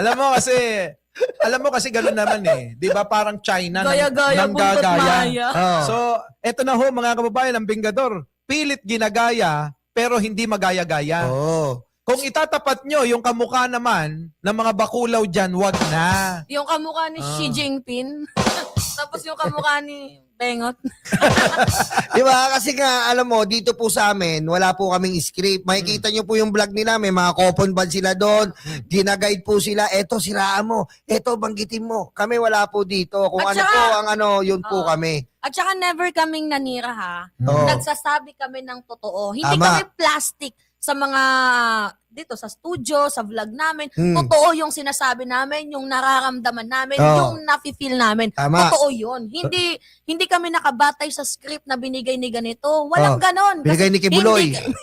Alam mo kasi gano'n naman 'Di ba parang China Gaya-gaya, nang buntot gagaya. maya. Oh. So, eto na ho mga kababayan, ang Bingador. Pilit ginagaya pero hindi magaya-gaya. Oh. Kung itatapat nyo yung kamukha naman ng mga bakulaw dyan, wag na. Yung kamukha ni Xi Jinping. Tapos yung kamukha ni Bengot. Di ba? Kasi nga, alam mo, dito po sa amin, wala po kaming script. Makikita nyo po yung vlog nila, may mga coupon band sila doon. Ginaguide po sila, eto siraan mo, eto banggitin mo. Kami wala po dito. Kung At ano saka- po ang yun po kami. At saka never kaming nanira ha. Oo. Nagsasabi kami ng totoo. Hindi Tama. kami plastic sa mga dito sa studio, sa vlog namin. Hmm. Totoo yung sinasabi namin, yung nararamdaman namin, Oo. yung nafe-feel namin. Tama. Totoo yun. Hindi kami nakabatay sa script na binigay ni ganito. Walang ganon. Binigay ni Kibuloy. Hindi-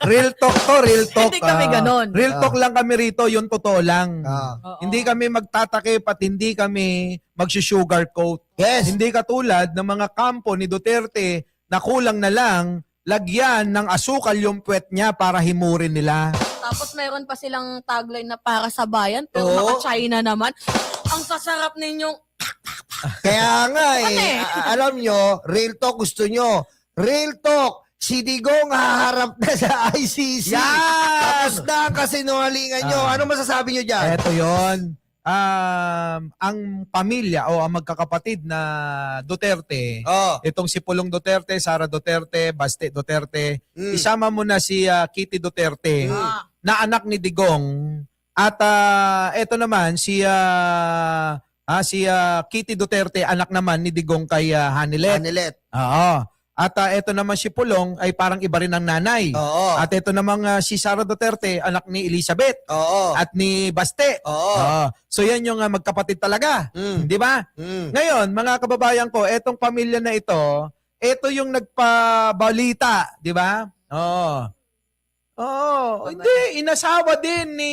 Real talk to, real talk. Hindi kami ganon. Real talk lang kami rito, yung totoo lang. Oo. Hindi kami magtatakip at hindi kami mag-sugarcoat. Yes. Hindi katulad ng mga kampo ni Duterte na kulang na lang lagyan ng asukal yung puwet niya para himurin nila. Tapos mayroon pa silang tagline na para sa bayan, pero Oo. naka-China naman. Ang sasarap ninyong Kaya nga Ano alam nyo, real talk gusto nyo. Real talk, si Digong haharap na sa ICC. Yan! Tapos na ang kasinungalingan nyo. Ano masasabi nyo dyan? Eto yon. ang pamilya o ang magkakapatid na Duterte, Oh. itong si Pulong Duterte, Sara Duterte, Baste Duterte, Mm. isama mo na si Kitty Duterte, Ah. na anak ni Digong, at ito naman si Kitty Duterte, anak naman ni Digong kay Hanilet. Anilet. Oo. At ito naman si Pulong ay parang iba rin ang nanay. Oo. At ito namang si Sara Duterte, anak ni Elizabeth Oo. at ni Baste. Oo. Oo. So yan yung magkapatid talaga. Mm. Di ba? Mm. Ngayon, mga kababayan ko, etong pamilya na ito yung nagpabalita, di ba? Oo. Oo. Hindi, inasawa din ni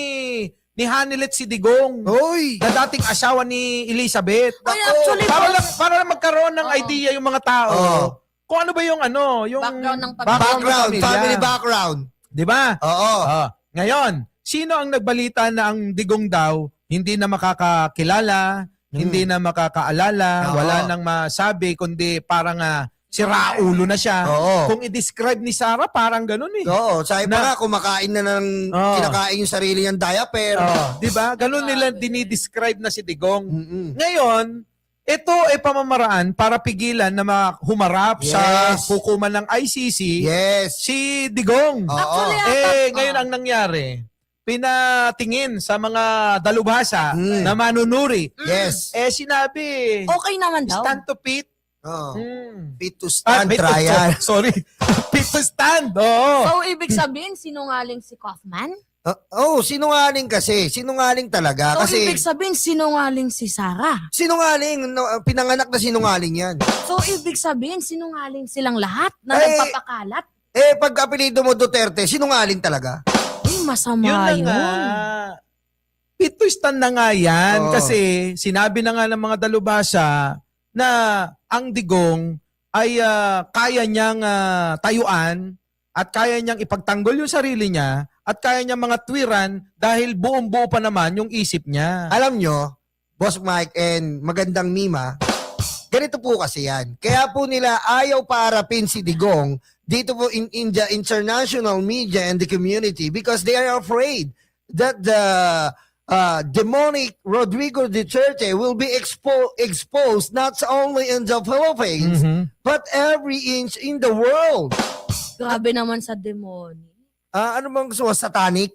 Hanilet si Digong. Hoy! Na dating asawa ni Elizabeth. Ay, actually, Para lang magkaroon ng Oo. idea yung mga tao. Oo. Kung ano ba yung Background ng pamilya. Background, pamilya. family background. Di ba? Oo. Ngayon, sino ang nagbalita na ang Digong daw hindi na makakakilala, hindi na makakaalala, Oo. wala nang masabi, kundi parang siraulo na siya. Oo. Kung i-describe ni Sarah, parang ganun eh. Oo, sabi pa Na- nga, kumakain na ng, Oo. kinakain yung sarili niyang diaper. Di ba? Ganun nila dinidescribe na si Digong. Mm-mm. Ngayon, ito ay pamamaraan para pigilan na humarap sa Yes. hukuman ng ICC Yes. si Digong. Oo. Actually, Ngayon ang nangyari, pinatingin sa mga dalubhasa Mm. na manunuri. Yes. Sinabi, Okay naman daw. stand to pit. Oo. Hmm. Fit to stand wait, trial. Sorry. Fit to stand. Oo. So, ibig sabihin, sinungaling si Kaufman? Sinungaling kasi. Sinungaling talaga. So, Kasi ibig sabihin, sinungaling si Sarah? sinungaling. No, pinanganak na sinungaling yan. So, ibig sabihin, sinungaling silang lahat na Ay, nagpapakalat? Pag apelido mo Duterte, sinungaling talaga. Ay, masama Yun na yun. nga. Fit to stand na nga yan. Oo. Kasi sinabi na nga ng mga dalubhasa na ang Digong ay kaya niyang tayuan at kaya niyang ipagtanggol yung sarili niya at kaya niyang mga tuwiran dahil buong-buo pa naman yung isip niya. Alam nyo, Boss Mike and magandang Mima, ganito po kasi yan. Kaya po nila ayaw paarapin si Digong dito po in the international media and the community because they are afraid that the demonic Rodrigo Duterte will be exposed not only in the Philippines Mhm. but every inch in the world. Grabe naman sa demonyo. Ano bang gusto mo? Satanic?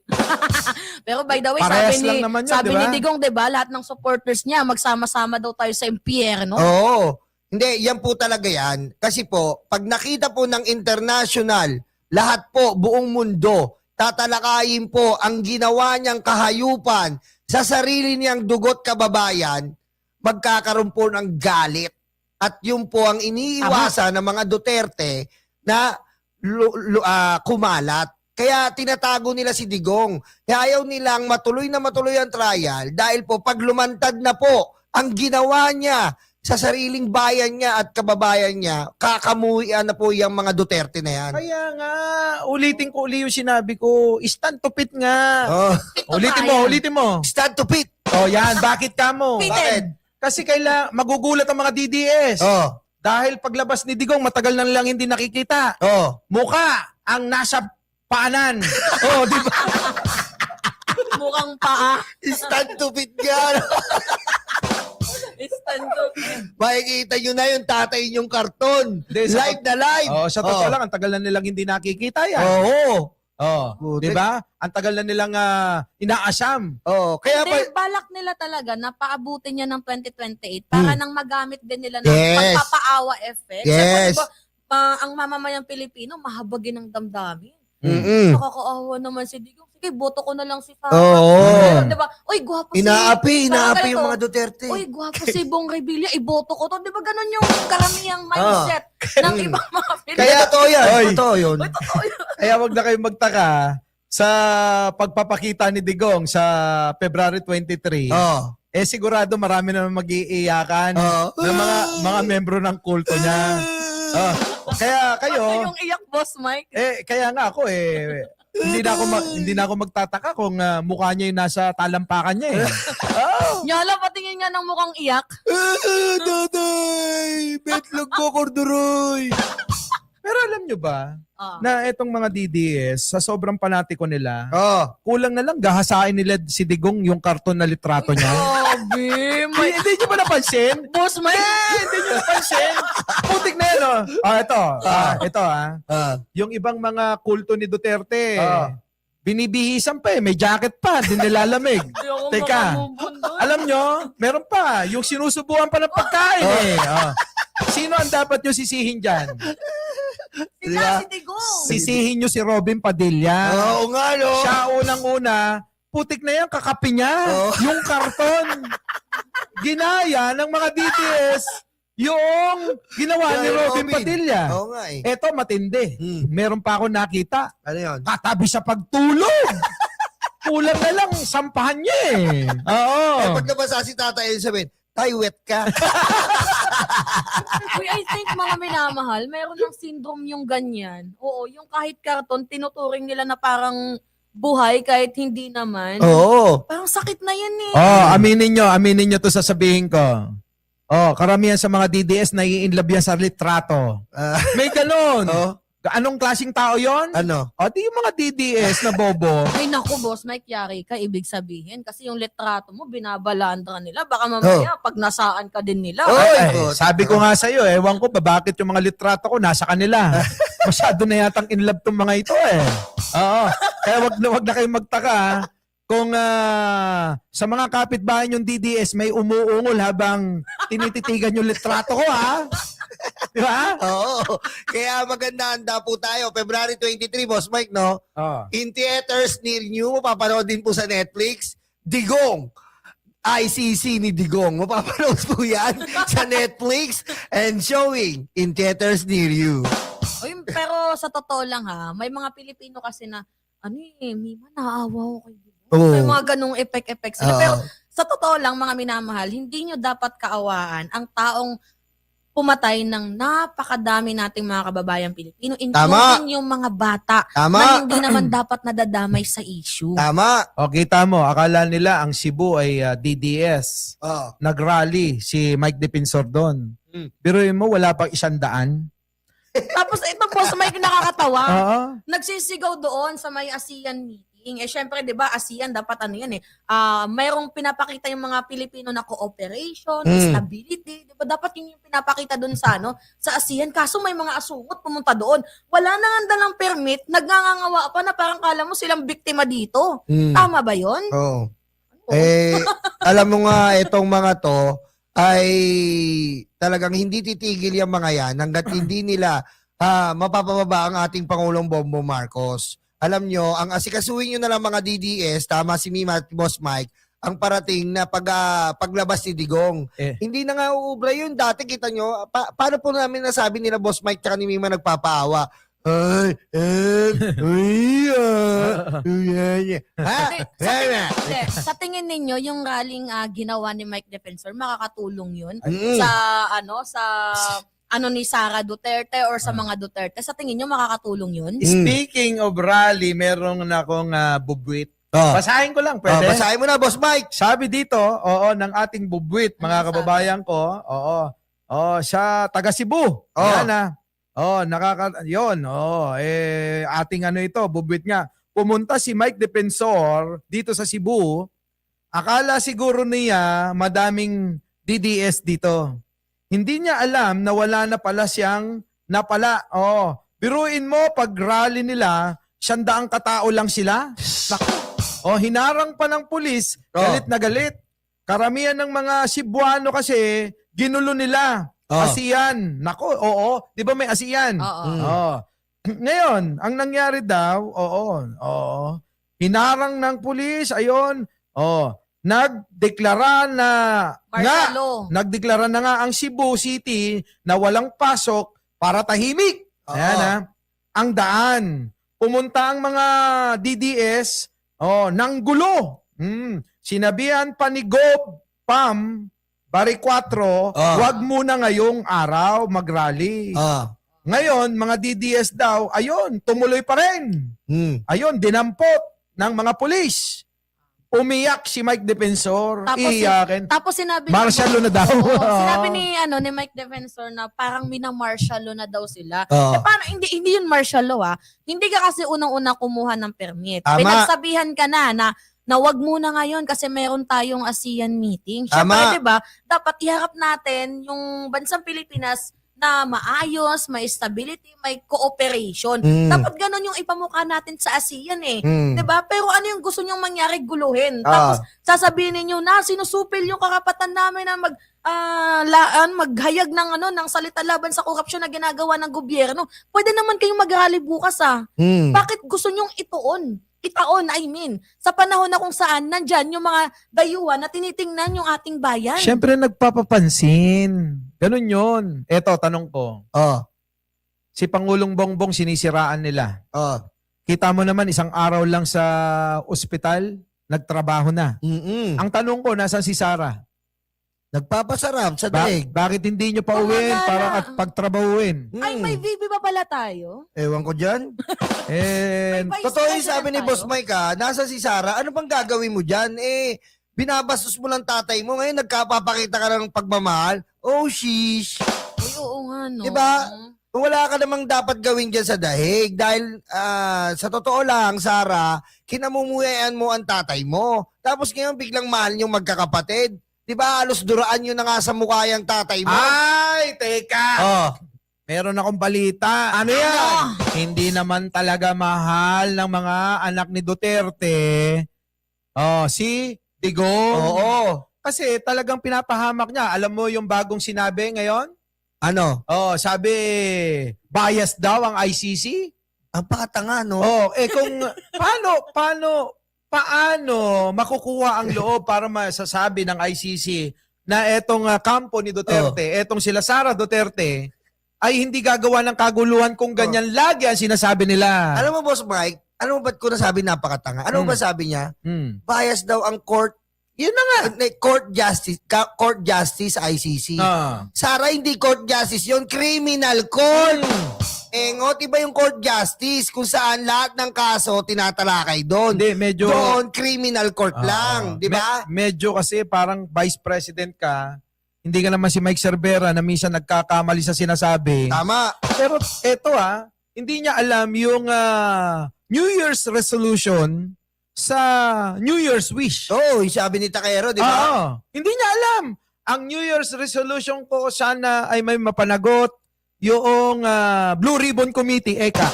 Pero by the way, Parehas sabi lang ni, naman yun, sabi di ba? ni Digong, 'di ba, lahat ng supporters niya magsama-sama daw tayo sa impyerno. Oo. Hindi, yan po talaga yan. Kasi po, pag nakita po ng international, lahat po, buong mundo, tatalakayin po ang ginawa niyang kahayupan sa sarili niyang dugot kababayan, magkakaroon po ng galit. At yun po ang iniiwasan ng mga Duterte na kumalat. Kaya tinatago nila si Digong. Kaya ayaw nilang matuloy ang trial dahil po pag lumantad na po ang ginawa niya sa sariling bayan niya at kababayan niya, kakamuhian na po yung mga Duterte na yan. Kaya nga, ulitin ko uli yung sinabi ko, stand to pit nga. Oh. Ulitin mo. Stand to pit. Oh, yan. Bakit ka mo? Pitted. Kasi magugulat ang mga DDS. Oh. Dahil paglabas ni Digong, matagal na lang hindi nakikita. Oh. Mukha ang nasa paanan. Oh, di ba? Mukhang paa. Stand to pit nga. Stand to. Makikita nyo na yung tatay niyong karton. Hindi, sa- Live na live. Oh, sa totoo lang, ang tagal na nilang hindi nakikita yan. Oo. Oh, Putik. di ba? Ang tagal na nilang inaasam. Oh. Kaya pa, Hindi, balak nila talaga na paabutin niya ng 2028 para nang magamit din nila ng Yes. pagpapaawa effect. Yes. Kasi ang mamamayang Pilipino, mahabagin ng damdamin. Mm-mm. Nakakaawa naman si Digong. Sige, boto ko na lang si Sarah. Oo. Diba? Uy, gwapo Inaapi Parang yung ganito. mga Duterte. Uy, gwapo si Bong Revilla, iboto ko to. Di ba ganun yung karamihang mindset ng ibang mga Pilipino? Kaya totoo yan. Oy. Totoo yun. Uy, totoo yun. Kaya wag na kayong magtaka sa pagpapakita ni Digong sa February 23. Oh. Sigurado marami naman mag-iiyakan Oo. ng mga membro ng kulto niya. Kaya kayo, Ano yung iyak, Boss Mike? kaya nga ako hindi na ako magtataka kung mukha niya yung nasa talampakan niya eh. Nyala, patingin nga ng mukhang iyak. Tatay! Betlog ko, korduroy! Pero alam nyo ba, Ah. na itong mga DDS, sa sobrang panatiko nila, Oh. kulang na lang gahasain nila si Digong yung karton na litrato niya. Grabe, may... Hindi nyo ba napansin? Boss Mike! Hindi nyo napansin? Putik na yan, oh. Ito, yung ibang mga kulto ni Duterte, binibihisan pa eh. May jacket pa, din nilalamig. Teka, alam nyo, meron pa. Yung sinusubuan pa ng pagkain eh. Sino ang dapat nyo sisihin dyan? Sila si Digong! Sisihin nyo si Robin Padilla. Oo nga, no? Siya unang-una, putik na yan, kakapi niya. Yung karton. Ginaya ng mga DDS yung ginawa ni Robin Padilla. Oo nga eh. Eto, matindi. Meron pa ako nakita. Ano yun? Katabi sa pagtulog. Kulang na lang, sampahan niya eh. Oo. Pag nabasa si Tata Elizabeth, tay, wet ka. Uy, I think mga minamahal, meron ng syndrome yung ganyan. Oo, yung kahit karton, tinuturing nila na parang buhay kahit hindi naman. Oo. Parang sakit na yan eh. Aminin nyo to sasabihin ko. Karamihan sa mga DDS nai-inlove yan sa litrato. May ganun. Anong klaseng tao yon? Ano? Di yung mga DDS na bobo. Ay naku, boss, Mike, yari ka, ibig sabihin. Kasi yung litrato mo, binabalandra nila. Baka mamaya, pag nasaan ka din nila. Sabi ko nga sa'yo, ewan ko ba bakit yung mga litrato ko nasa kanila. Masyado na yatang in love tong mga ito eh. Oo. Kaya wag na kayong magtaka ha. Kung sa mga kapitbahay yung DDS may umuungol habang tinititigan yung litrato ko ha. Di ba? Oo. Kaya maganda handa po tayo. February 23, Boss Mike, no? In theaters near you, mapapanood din po sa Netflix, Digong. ICC ni Digong. Mapapanood po yan sa Netflix and showing in theaters near you. Uy, pero sa totoo lang ha, may mga Pilipino kasi na, Mima, naawa ko kay Digong. May mga ganung effect sila. Pero sa totoo lang, mga minamahal, hindi nyo dapat kaawaan ang taong pumatay ng napakadami nating mga kababayang Pilipino, including yung mga bata na hindi naman dapat nadadamay sa issue. Tama. Kita mo, akala nila ang Cebu ay DDS. Nag-rally si Mike Defensor doon. Biruin mo, wala pang 100. Tapos ito po sa may nakakatawa, Oo. nagsisigaw doon sa may ASEAN meeting. Syempre, di ba, ASEAN, dapat mayroong pinapakita yung mga Pilipino na cooperation, stability, di ba, dapat yun yung pinapakita doon sa ASEAN. Kaso may mga asungot pumunta doon. Wala na nga dalang permit, nagngangawa pa na parang kala mo silang biktima dito. Tama ba yun? Oo. Alam mo nga, itong mga to, ay talagang hindi titigil yung mga yan hanggat hindi nila mapapababa ang ating Pangulong Bongbong Marcos. Alam nyo, ang asikasuhin nyo na lang mga DDS, tama si Mima at Boss Mike, ang parating na paglabas ni Digong. Hindi na nga uubra yun. Dati kita nyo, paano po namin nasabi nila Boss Mike tsaka ni Mima nagpapaawa? Sa tingin ninyo, yung rallying ginawa ni Mike Defensor, makakatulong yun sa ni Sara Duterte or sa mga Duterte? Sa tingin nyo, makakatulong yun? Speaking of rally, meron na akong bubwit. Basahin ko lang, pwede? Basahin mo na, Boss Mike. Sabi dito, ng ating bubwit, mga kababayan ko, siya taga Cebu. Yan ating ito, bubwit nga. Pumunta si Mike Defensor dito sa Cebu. Akala siguro niya madaming DDS dito. Hindi niya alam na wala na pala siyang napala. Biruin mo, pag rally nila, 100 katao lang sila. Naku. Hinarang pa ng pulis, galit na galit. Karamihan ng mga Cebuano kasi, ginulo nila. ASEAN. Naku, di ba may ASEAN? Ngayon, ang nangyari daw, hinarang ng pulis, nagdeklara na nga ang Cebu City na walang pasok para tahimik. Ayan ang daan. Pumunta ang mga DDS ng gulo. Sinabihan pa ni Gob Pam Bari 4, wag muna ngayong araw mag-rally. Ngayon, mga DDS daw, tumuloy pa rin. Dinampot ng mga pulis. Umiyak si Mike Defensor. Tapos Iyakin. Tapos sinabi Martial law na daw. Oo, sinabi ni Mike Defensor na parang mina-martial law na daw sila. Oo. Paano hindi yun martial law Hindi ka kasi unang-una kumuha ng permit. Tama. Pinagsabihan ka na wag muna ngayon kasi meron tayong ASEAN meeting. Syempre, Tama. 'di ba? Dapat iharap natin yung bansang Pilipinas na maayos, may stability, may cooperation. Dapat ganun yung ipamukha natin sa ASEAN eh. 'Di ba? Pero ano yung gusto nyong mangyari? Guluhin. Tapos sasabihin niyo na sinusupil yung karapatan namin na maghayag ng salita laban sa korupsyon na ginagawa ng gobyerno. Pwede naman kayong mag-rally bukas Bakit gusto nyong itaon, sa panahon na kung saan nandyan yung mga dayuhan na tinitingnan yung ating bayan? Siyempre nagpapapansin. Ganun yun. Eto, tanong ko. Si Pangulong Bongbong sinisiraan nila. Kita mo naman, isang araw lang sa ospital, nagtrabaho na. Ang tanong ko, nasaan si Sara? Nagpapasarap sa daig. Bakit hindi nyo pa uwiin Wala para na. at pagtrabahuin? Ay, may VB pa pala tayo? Ewan ko dyan. Vice Totoo yung President sabi ni tayo. Boss Mike nasa si Sara, ano bang gagawin mo dyan? Binabastos mo lang tatay mo, ngayon nagkapapakita ka ng pagmamahal. Oh, sheesh. Ay, oo nga, no? Diba? Wala ka namang dapat gawin dyan sa dahig dahil sa totoo lang, Sara, kinamumuhayan mo ang tatay mo. Tapos ngayon biglang mahal yung magkakapatid. Diba, halos duraan yun na nga sa mukha yung tatay mo. Ay, teka! Meron akong balita. Ano yan? Hindi naman talaga mahal ng mga anak ni Duterte. Si Digong. Oo. Kasi talagang pinapahamak niya. Alam mo yung bagong sinabi ngayon? Ano? Sabi, bias daw ang ICC. Ang pakatanga, no? Kung paano makukuha ang loob para masasabi ng ICC na etong kampo ni Duterte, etong sila Sara Duterte, ay hindi gagawa ng kaguluhan kung ganyan lagi ang sinasabi nila. Alam mo, Boss Mike, alam mo ba't ko nasabi napakatanga? Ano ba sabi niya? Bias daw ang court. Yun na nga. Court justice ICC. Ah. Sara, hindi court justice yon, criminal court. Ngot, iba yung court justice kung saan lahat ng kaso tinatalakay doon. Hindi, medyo... Doon, criminal court lang. Di ba? Medyo kasi parang vice president ka, hindi ka naman si Mike Cervera na minsan nagkakamali sa sinasabi. Tama. Pero eto hindi niya alam yung New Year's resolution sa New Year's wish. Oo, sabi ni Takero, di ba? Oo. Hindi niya alam. Ang New Year's resolution ko sana ay may mapanagot yung Blue Ribbon Committee, ECA.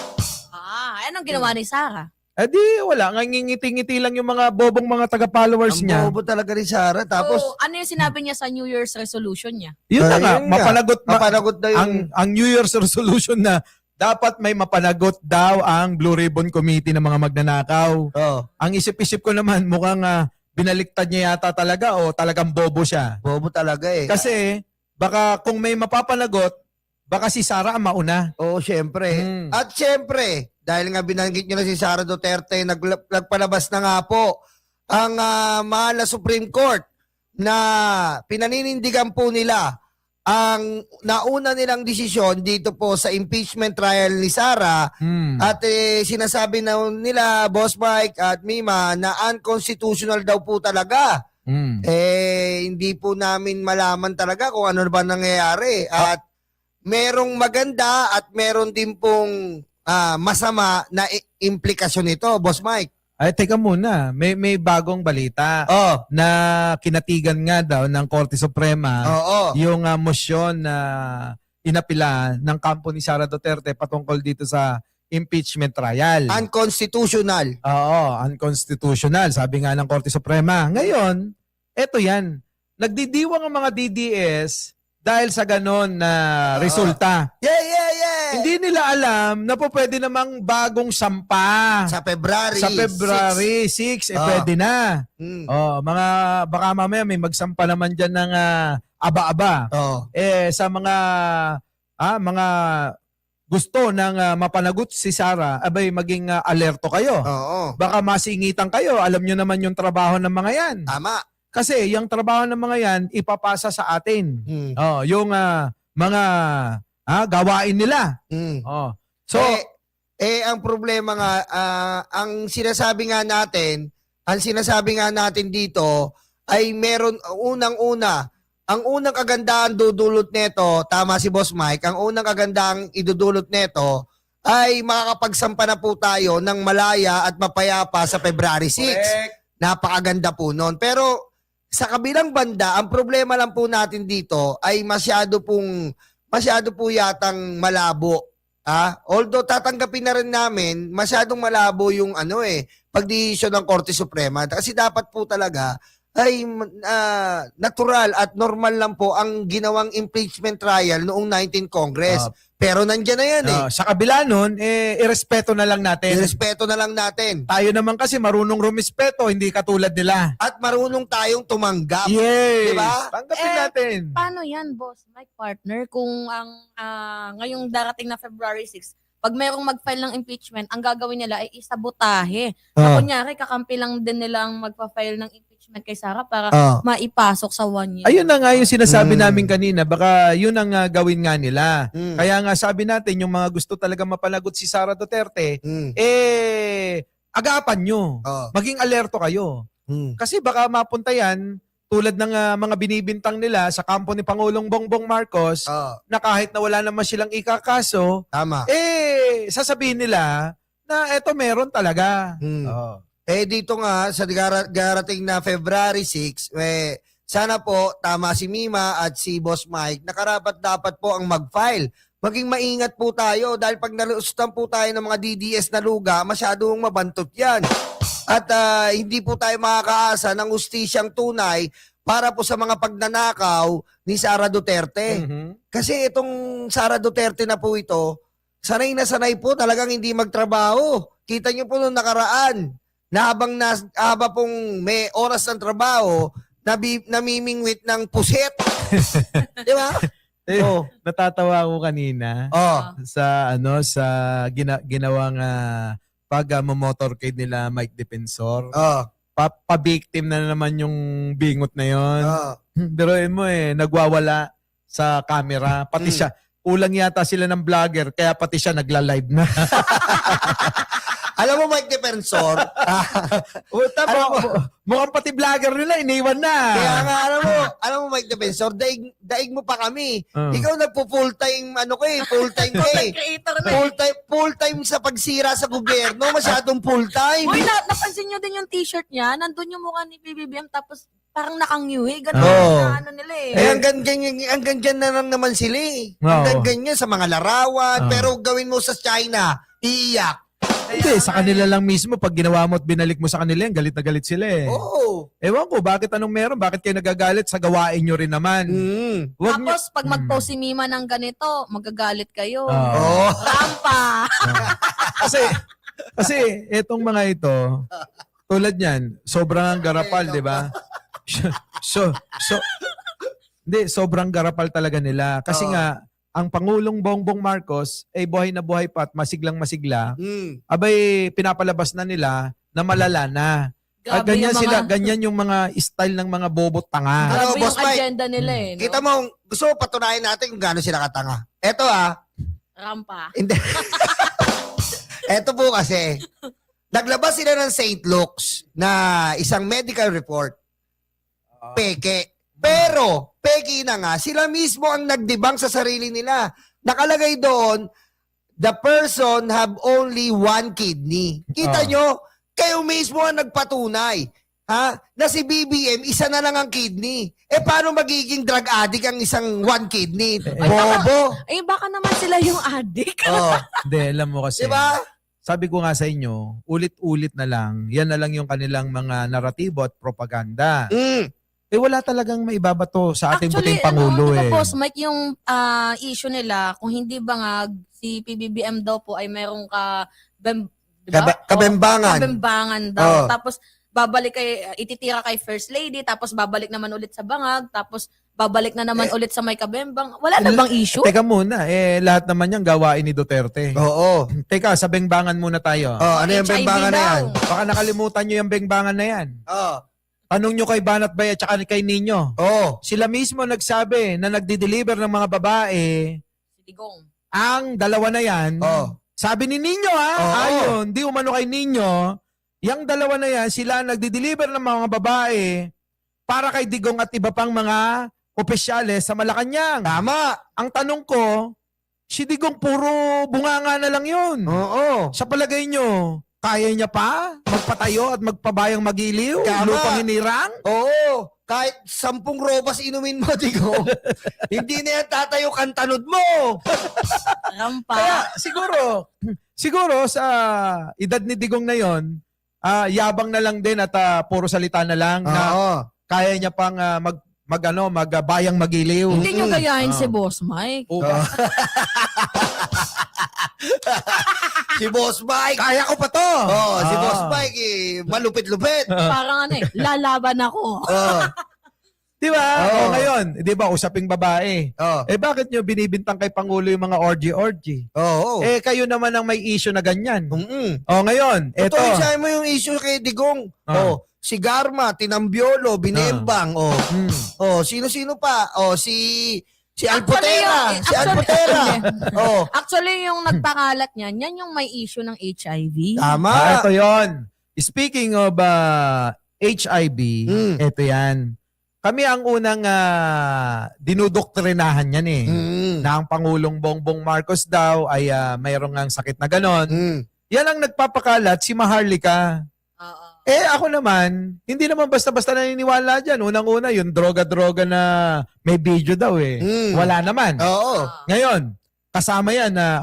Anong ginawa ni Sara? Di, wala. Ngingiti-ngiti lang yung mga bobong mga taga-followers Ang niya. bobo talaga ni Sara. Tapos, So, ano yung sinabi niya sa New Year's resolution niya? Yun na nga, Ayun nga. Mapanagot na yung... ang New Year's resolution na dapat may mapanagot daw ang Blue Ribbon Committee ng mga magnanakaw. Ang isip-isip ko naman, mukhang binaliktad niya yata talaga o talagang bobo siya. Bobo talaga eh. Kasi, baka kung may mapapanagot, baka si Sara ang mauna. Oo, syempre. At syempre, dahil nga binanggit nyo na si Sara Duterte, nagpalabas na nga po ang mahal na Supreme Court na pinaninindigan po nila ang nauna nilang desisyon dito po sa impeachment trial ni Sara at sinasabi na nila, Boss Mike at Mima, na unconstitutional daw po talaga. Hindi po namin malaman talaga kung ano ba nangyayari. At merong maganda at meron din pong masama na implikasyon nito, Boss Mike. Ay, teka muna. May bagong balita na kinatigan nga daw ng Korte Suprema yung motion na inapila ng kampo ni Sara Duterte patungkol dito sa impeachment trial. Unconstitutional. Unconstitutional. Sabi nga ng Korte Suprema. Ngayon, eto yan. Nagdidiwang ang mga DDS dahil sa ganon na resulta. Yeah. Hindi nila alam na po pwede namang bagong sampa. Sa February. Sa February 6, pwede na. Mga baka mamaya may magsampa naman diyan ng aba-aba. Sa mga gusto ng mapanagot si Sara, abay maging alerto kayo. Baka masingitan kayo. Alam nyo naman yung trabaho ng mga yan. Tama. Kasi yung trabaho ng mga yan ipapasa sa atin. Yung mga gawain nila. So ang problema nga ang sinasabi nga natin Ang sinasabi nga natin dito ay meron ang unang kagandahan dudulot nito, tama si Boss Mike, ang unang kagandahan idudulot nito ay makakapagsampa na po tayo ng malaya at mapayapa sa February 6. Correct. Napakaganda po noon. Pero sa kabilang banda, ang problema lang po natin dito ay masyado po yatang malabo. Although tatanggapin na rin namin, masyadong malabo yung pagdesisyon ng Korte Suprema. Kasi dapat po talaga ay natural at normal lang po ang ginawang impeachment trial noong 19th Congress. Pero nandiyan na yan Sa kabila nun, irespeto na lang natin. Irespeto na lang natin. Tayo naman kasi marunong rumispeto, hindi katulad nila. At marunong tayong tumanggap. Yes! Diba? Tanggapin natin. Paano yan, boss? Mike, partner, kung ang ngayong darating na February 6, pag mayroong mag-file ng impeachment, ang gagawin nila ay isabotahe. Kunyari, kakampi lang din nila ang magpa-file ng impeachment kay Sara para maipasok sa 1 year. Ayun na nga yung sinasabi namin kanina, baka yun ang gawin nga nila. Kaya nga sabi natin, yung mga gusto talaga mapalagot si Sara Duterte, agapan nyo. Maging alerto kayo. Kasi baka mapunta yan, tulad ng mga binibintang nila sa kampo ni Pangulong Bongbong Marcos, na kahit na wala naman silang ikakaso, Tama. sasabihin nila na eto meron talaga. Dito nga, sa darating na February 6, sana po, tama si Mima at si Boss Mike, nakarapat-dapat po ang mag-file. Maging maingat po tayo dahil pag nalustan po tayo ng mga DDS na luga, masyadong mabantot yan. At hindi po tayo makakaasa ng hustisyang tunay para po sa mga pagnanakaw ni Sara Duterte. Kasi itong Sara Duterte na po ito, sanay na sanay po talagang hindi magtrabaho. Kita niyo po nung nakaraan, na habang pong may oras ng trabaho, namimingwit ng puset. Di ba? Natatawa ako kanina sa ginawang pag-motorcade nila Mike Defensor. Pa-victim na naman yung bingot na yon. Biruin mo nagwawala sa camera. Pati siya, kulang yata sila ng vlogger, kaya pati siya nagla-live na. Alam mo, Mike Defensor, mukhang pati vlogger nila, iniwan na. kaya nga, alam mo, Mike Defensor, daig mo pa kami. Ikaw nagpo-full-time, full-time ka eh. Creator na Full-time sa pagsira sa gobyerno, masyadong full-time. Uy, napansin nyo din yung t-shirt niya, nandun yung mukha ni PBBM, tapos parang nakangyu ganun na ano nila hanggang dyan na lang naman sila eh. Hanggang ganyan sa mga larawan, pero gawin mo sa China, iiyak. Hindi, sa kanila lang mismo, pag ginawa mo at binalik mo sa kanila, galit na galit sila eh. Ewan ko, bakit anong meron? Bakit kayo nagagalit sa gawain nyo rin naman? Tapos, pag mag-post si Mima ng ganito, magagalit kayo. Oo. Rampa! Kasi etong mga ito, tulad yan, sobrang garapal, di ba? Hindi, sobrang garapal talaga nila. Kasi nga, ang Pangulong Bongbong Marcos ay buhay na buhay pa at masiglang masigla, abay pinapalabas na nila na malala na. Ganyan yung mga style ng mga bobot tanga. Grabe Boss yung Mike, agenda nila no? Kita mo, gusto mo patunayan natin kung gaano sila katanga. Eto Rampa. Hindi. Eto po kasi, naglabas sila ng St. Luke's na isang medical report. Peke. Pero, peki na nga, sila mismo ang nagdebunk sa sarili nila. Nakalagay doon, the person have only one kidney. Kita nyo? Kayo mismo ang nagpatunay. Na si BBM, isa na lang ang kidney. Paano magiging drug addict ang isang one kidney? Bobo. Baka naman sila yung addict. Hindi, alam mo kasi. Diba? Sabi ko nga sa inyo, ulit-ulit na lang, yan na lang yung kanilang mga naratibo at propaganda. Wala talagang maibabato sa ating puting Pangulo Diba, Boss Mike, yung issue nila, kung hindi ba nga si PBBM daw po ay merong kabembangan daw. Tapos babalik ititira kay First Lady, tapos babalik naman ulit sa bangag, tapos babalik na naman ulit sa may kabembang. Wala na bang issue? Teka muna, lahat naman yan gawain ni Duterte. Oo. Teka, sa bengbangan muna tayo. Ano yung bembangan na yan? Baka nakalimutan nyo yung bengbangan na yan. Tanong nyo kay Banat Bay at saka kay Nino. Sila mismo nagsabi na nagdi-deliver ng mga babae. Si Digong. Ang dalawa na yan. Sabi ni Nino ayon, di umano kay Nino, Yang dalawa na yan, sila nagdi-deliver ng mga babae para kay Digong at iba pang mga opisyales sa Malacanang. Tama. Ang tanong ko, si Digong puro bunganga na lang yun. Oo. Sa palagay nyo, kaya niya pa magpatayo at magpabayang magiliw? Tama. Lupang hinirang? Oo. Kahit 10 robas inumin mo, Digong, hindi na yan tatayo kantanod mo. Rampa. Kaya siguro sa edad ni Digong na yon, yabang na lang din at puro salita na lang na Oo. kaya niya pang magbayang magiliw. Hindi nyo gayahin Ah. si Boss Mike. O ba? Si Boss Mike. Kaya ko pa to. Si Ah. Boss Mike, malupit-lupit. Parang lalaban ako. Oo. Di ba? Oo. O ngayon, di ba, usaping babae. Oo. Bakit nyo binibintang kay Pangulo yung mga orgy-orgy? Oo. Kayo naman ang may issue na ganyan. Mm-mm. Ngayon, eto. Ito, isahin mo yung issue kay Digong. Si Garma, Tinambiolo, Binembang. Sino-sino pa? Si Alpotera. Si Alpotera. Actually, yung nagpakalat niyan, yan yung may issue ng HIV. Tama. Ito yon. Speaking of HIV, ito yan. Kami ang unang dinudoktrinahan yan eh. Na ang Pangulong Bongbong Marcos daw ay mayroong ang sakit na ganon. Yan ang nagpapakalat, si Maharlika. Oo. Ako naman, hindi naman basta-basta naniniwala dyan. Unang-una, yung droga-droga na may video daw eh. Wala naman. Oo. Ngayon, kasama yan na,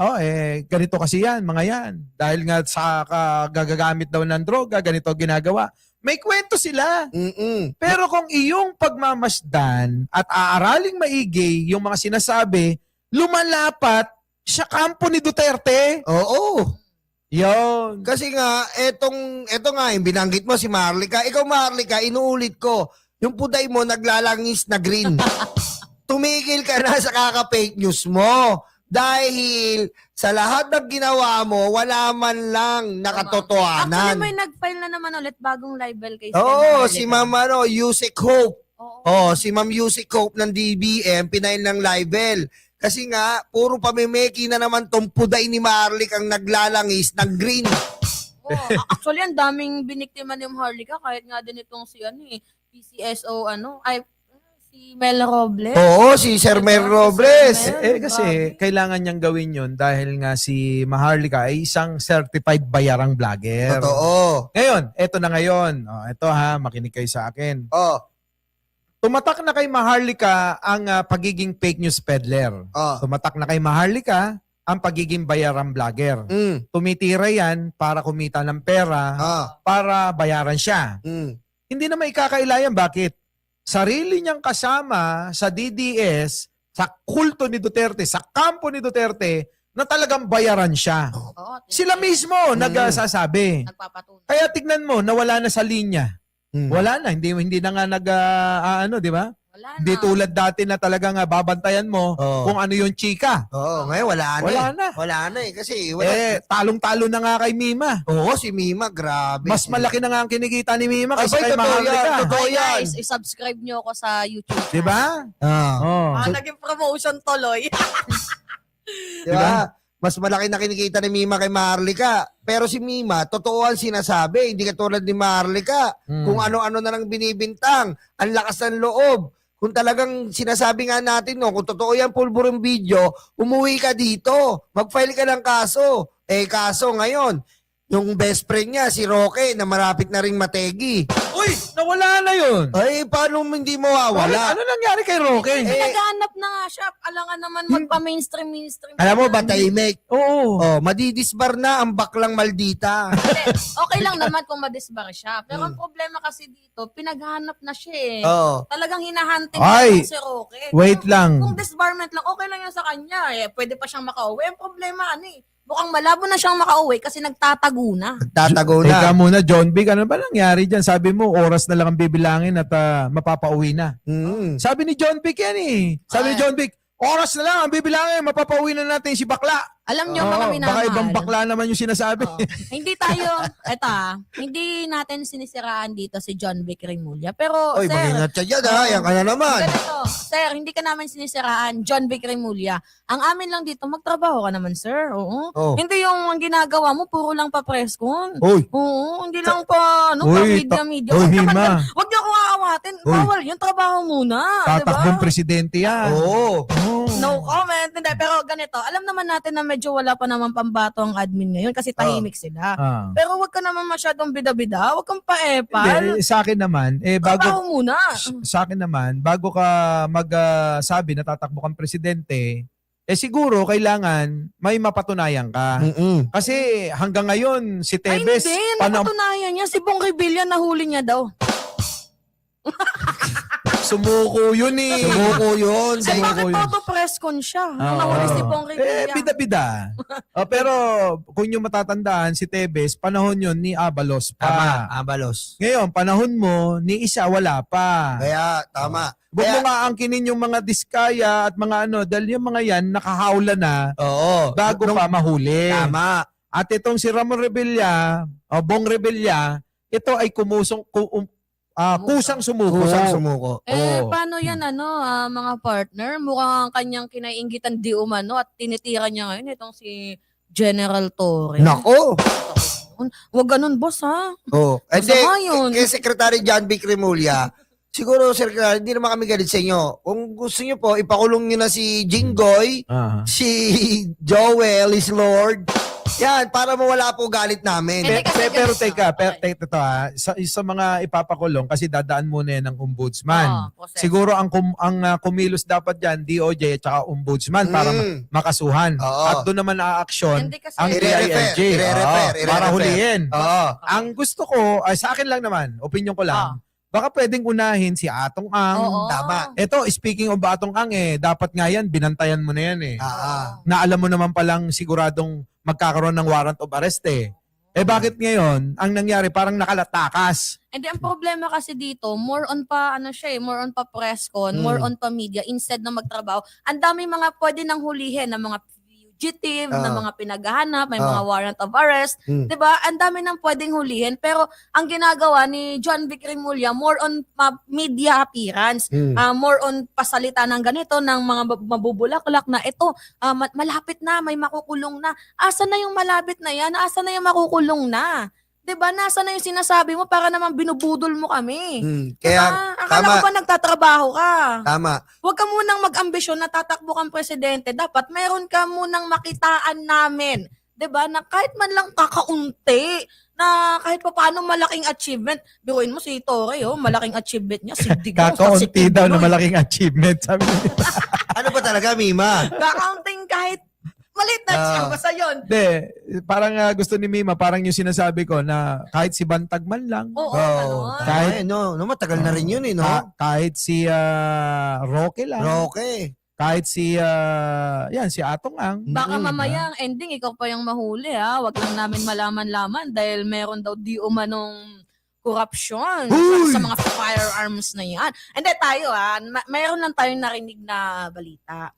ganito kasi yan, mga yan. Dahil nga sa gagagamit daw ng droga, ganito ginagawa. May kwento sila. Pero kung iyong pagmamasdan at aaraling maigi yung mga sinasabi, lumalapat sa kampo ni Duterte. Oo. Yon. Kasi nga, eto nga, yung binanggit mo si Marlica. Ikaw, Marlica, inuulit ko, yung puday mo naglalangis na green. Tumigil ka na sa kaka-fake news mo. Dahil sa lahat ng ginawa mo, wala man lang nakatotohanan. Actually, may nag-file na naman ulit bagong libel case. Oo, si Ma'am Yusek Hope. Oo. Si Ma'am Yusek Hope ng DBM, pinail ng libel. Kasi nga, puro pamimeki na naman tong puday ni Marlic ang naglalangis ng green. Actually, ang daming biniktima ni Maharlika kahit nga din itong si PCSO si Mel Robles. Oo, si Sir Mel Robles. Kasi kailangan niyang gawin yun dahil nga si Maharlika ay isang certified bayarang vlogger. Totoo. Ngayon, eto na ngayon. Eto makinig kayo sa akin. Tumatak na kay Maharlika ang pagiging fake news peddler. Tumatak na kay Maharlika ang pagiging bayarang vlogger. Tumitira yan para kumita ng pera, para bayaran siya. Hindi na maikakailayan. Bakit? Sarili niyang kasama sa DDS, sa kulto ni Duterte, sa kampo ni Duterte, na talagang bayaran siya. Sila mismo nagsasabi. Nagpapatunay. Kaya tignan mo, nawala na sa linya. Wala na, hindi na nga di ba? Wala na. Hindi tulad dati na talagang babantayan mo kung ano yung chika. Ngayon wala na. Wala na. Wala na kasi Talong-talo na nga kay Mima. Oo, si Mima, grabe. Mas malaki na nga ang kinikita ni Mima kaysa Abay, kay totoo Maharlika. yan, totoo. Hi guys, i-subscribe nyo ako sa YouTube. Di ba? Naging promotion tuloy. Diba? Mas malaki na kinikita ni Mima kay Maharlika. Pero si Mima, totoo ang sinasabi. Hindi katulad ni Maharlika. Kung ano-ano na lang binibintang. Ang lakas ng loob. Kung talagang sinasabi nga natin, kung totoo yan pulburong video, umuwi ka dito. Mag-file ka ng kaso. Kaso ngayon, yung best friend niya, si Roque, na marapit na ring mategi. Uy, nawala na yun. Paano hindi mawawala? Ano nangyari kay Roque? Naghahanap na nga siya. Alangan naman magpa-mainstream. Alam mo ba, tahimik? Oo. Madidisbar na ang baklang maldita. Okay lang naman kung madisbar siya. Pero ang problema kasi dito, pinaghahanap na siya eh. Talagang hinahunting Ay, na si Roque. Wait lang. Kung disbarment lang, okay lang yan sa kanya. Pwede pa siyang makauwi. Ang problema, mukhang malabo na siyang makauwi kasi nagtatago na. Tatago Teka na. muna, John Vic, ano ba nangyari dyan? Sabi mo, oras na lang ang bibilangin at mapapauwi na. Sabi ni John Vic yan eh. Sabi ni John Vic, oras na lang ang bibilangin, mapapauwi na natin si Bakla. Alam nyo, mga minamahal. Baka ibang bakla naman yung sinasabi. Oo. Hindi hindi natin sinisiraan dito si John Vic Remulla. Pero, Oy, sir, mag-ingat ka dyan ha. Yan ka na naman. ganito, sir, hindi ka namin sinisiraan, John Vic Remulla. Ang amin lang dito, magtrabaho ka naman, sir. Oo. Oh. Hindi yung ang ginagawa mo, puro lang pa press con. Uy. Oo, hindi lang pa, ano, pa Uy, media. Uy, Huwag naman Hima. Huwag niyo akong aawatin. Uy. Bawal yung trabaho muna. Tatakbong Diba? presidente yan. Oo. Oh. No comment. Hindi, pero ganito, alam naman natin na medyo wala pa naman pambato ang admin ngayon kasi tahimik sila. Ah. Pero wag ka naman masyadong bida-bida. Wag kang paepal. Hindi, sa akin naman, Trabaho bago, muna. sa akin naman, bago ka magsabi na tatakbo kang presidente, siguro kailangan may mapatunayan ka. Mm-mm. Kasi hanggang ngayon, si Ay, Tebes, hindi. Napatunayan niya. Si Bong Revilla nahuli niya daw. sumuko yun eh. Sumuko yun. Ay, bakit yun. todo press con siya? Oo. Nung nahuli si Bong Revilla. Bida-bida. Pero kung yung matatandaan, si Tebes, panahon yun ni Abalos Tama, pa. Abalos. Ngayon, panahon mo, ni Isa wala pa. Kaya, tama. Huwag mo Kaya, nga angkinin yung mga diskaya at mga ano, dahil yung mga yan, nakahawla na oo. bago pa mahuli. Tama. At itong si Ramon Revilla, o Bong Revilla, ito ay kusang sumuko. Kusang sumuko. Oo. Paano yan, mga partner? Mukhang kanyang kinainggitan di umano at tinitira niya ngayon itong si General Torre. Nako. Huwag ganun, boss, ha? Oh. Masama yun. Kay Secretary John Vic Remulla, siguro, Secretary, hindi naman kami galit sa inyo. Kung gusto nyo po, ipakulong nyo na si Jinggoy, Ah. si Joel is Lord. Yan, para mawala po galit namin. Hindi kasi Pero ganito. teka, Okay. ito sa mga ipapakulong kasi dadaan muna yan ng ombudsman. Process. Siguro ang kumilos dapat diyan DOJ at saka ombudsman para makasuhan. Oo. At doon naman aaksyon Hindi kasi- ang I-re-refer, DILG. i-re-refer, Oo, para i-re-refer. hulihin. Oo. Ang gusto ko, ay sa akin lang naman, opinion ko lang, baka pwedeng unahin si Atong Ang. Oo. Tama. Ito, speaking of Atong Ang, dapat nga yan, binantayan mo na yan eh. Na alam mo naman palang siguradong magkakaroon ng warrant of arrest eh. Bakit ngayon, ang nangyari parang nakalatakas? And ang problema kasi dito, more on pa more on pa press con, more on pa media instead na magtrabaho. Ang dami mga pwede nang hulihin ng mga fugitive, ng mga pinaghahanap, may mga warrant of arrest, 'di ba? Ang dami nang pwedeng hulihin pero ang ginagawa ni John Vic Remulla more on media appearance, more on pasalita ng ganito ng mga mabubulaklak na ito, malapit na, may makukulong na. Asa na yung malapit na yan? Asa na yung makukulong na? 'Di ba? Nasa na yung sinasabi mo para naman binubudol mo kami? Kaya, Akala ko ba nagtatrabaho ka? tama. Huwag ka munang mag-ambisyon na tatakbo kang presidente. Dapat meron ka munang makitaan namin. 'Di ba? Na kahit man lang kakaunti, na kahit pa paano malaking achievement. Biruin mo si Torre, malaking achievement niya. Sigdigaw, Kakaunti daw na malaking achievement. Sabi niya. Ano ba talaga, Mima? Kakaunting kahit malit na siya. Basta yun. Hindi, parang gusto ni Mima, parang yung sinasabi ko na kahit si Bantag man lang, Oo, Oh, ganon. kahit, matagal na rin yun, no? kahit si Roque lang, Roque. kahit si si Atong Ang. Baka mamaya ang ending, ikaw pa yung mahuli, ha? Huwag lang namin malaman-laman dahil meron daw di umanong korupsyon sa mga firearms na yan. And then tayo, mayroon lang tayong narinig na balita.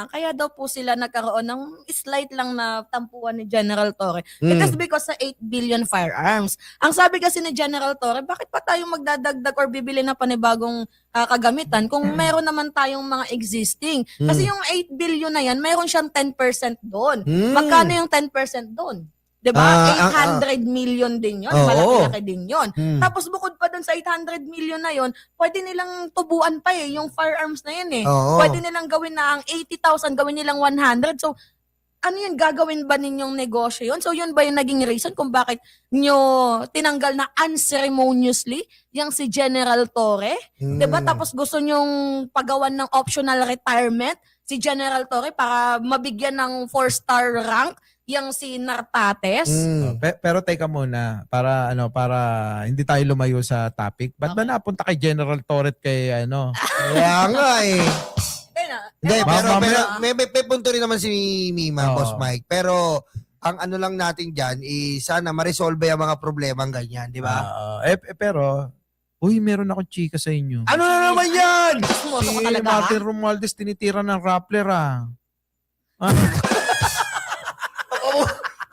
Kaya daw po sila nagkaroon ng slight lang na tampuan ni General Torre. It is because sa 8 billion firearms. Ang sabi kasi ni General Torre, bakit pa tayo magdadagdag or bibili na panibagong kagamitan kung meron naman tayong mga existing? Kasi yung 8 billion na yan, meron siyang 10% doon. Magkano yung 10% doon? 'Di ba? 800 million din 'yon. Oo. Malaki-laki din 'yon. Tapos bukod pa dun sa 800 million na 'yon, pwede nilang tubuan pa yung firearms na 'yan eh. Oo. Pwede nilang gawin na ang 80,000 gawin nilang 100. So ano yun, gagawin ba ninyong negosyo yun? So yun ba yung naging reason kung bakit nyo tinanggal na unceremoniously yung si General Torre? 'Di ba? Tapos gusto nyong pagawan ng optional retirement si General Torre para mabigyan ng 4-star rank yang si Nartates. Pero teka muna, para hindi tayo lumayo sa topic. Ba't ba napunta kay General Torre kay Kaya nga eh. Hindi, pero may punto rin naman si Mima, Boss Mike. Pero ang ano lang natin dyan, sana ma-resolve yung mga problemang ganyan, di ba? Pero, meron akong chika sa inyo. Ano na naman yan? Moto Si ka talaga, ha? Martin Romualdez tinitira ng Rappler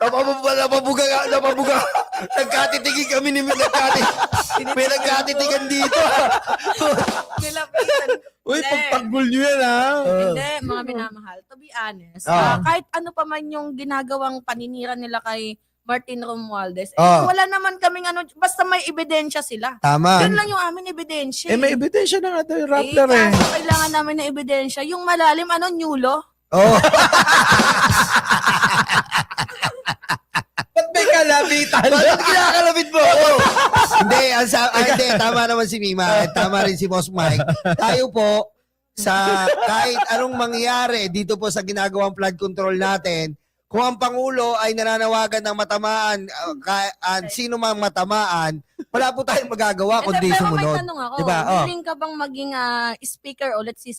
Napabuga. Nagkatitigin kami ni may nagkatitigan dito. Nilapitan. Uy, Hindi. pagtanggol nyo yan, ha? Hindi, mga minamahal. To be honest, kahit ano pa man yung ginagawang paninira nila kay Martin Romualdez, wala naman kaming ano, basta may ebidensya sila. Tama. Yun lang yung aming ebidensya. May ebidensya na nga daw yung Rappler, eh. Kaso kailangan namin na ebidensya. Yung malalim, nyulo. Oh. Ba't may kalabitan? Bakit kinakalabit mo ako? Hindi, tama naman si Mima. Tama rin si Boss Mike. Tayo po, sa kahit anong mangyari dito po sa ginagawang flood control natin, kung ang Pangulo ay nananawagan ng matamaan, sino mang matamaan, wala po tayong magagawa kundi Pero sumunod. may tanong ako, Diba? willing ka bang maging speaker o let's see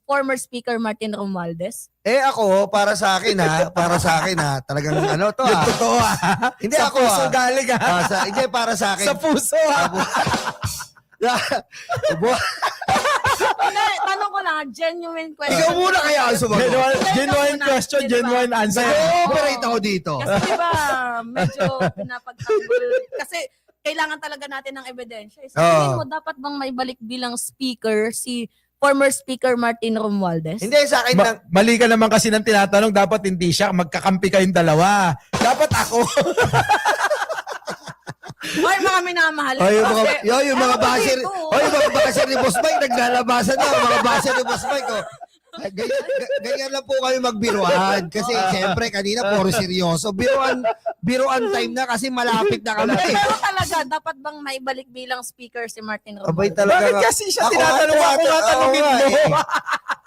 former speaker Martin Romualdez? Ako, para sa akin ha, talagang to ha. Totoo, ha? Hindi Sa ako puso galing, ha? Hindi, para sa akin. Sa puso, ha? Hindi, tanong ko lang, genuine Ikaw question. muna kaya ang sumagot. Genuine question, genuine answer. Nag-ooperate ako dito. Kasi diba, medyo pinapagtanggol. Kasi kailangan talaga natin ng ebidensya. So, tingin mo, dapat bang may balik bilang speaker si former speaker Martin Romualdez? Hindi, sa akin lang. Mali ka naman kasi ng tinatanong, dapat hindi siya, magkakampi kayong dalawa. Dapat ako. Hoy, mga minamahal. Yung mga baser, yung mga baser ni Boss Mike, naglalabasan na, mga baser ni Boss Mike, ganyan lang po kami magbiruan. Kasi siyempre, kanina, puro seryoso. Biruan time na kasi malapit na kami. Pero talaga, dapat bang maibalik bilang speaker si Martin Romualdez? Bakit kasi siya tinatanong ako nga tanongin mo?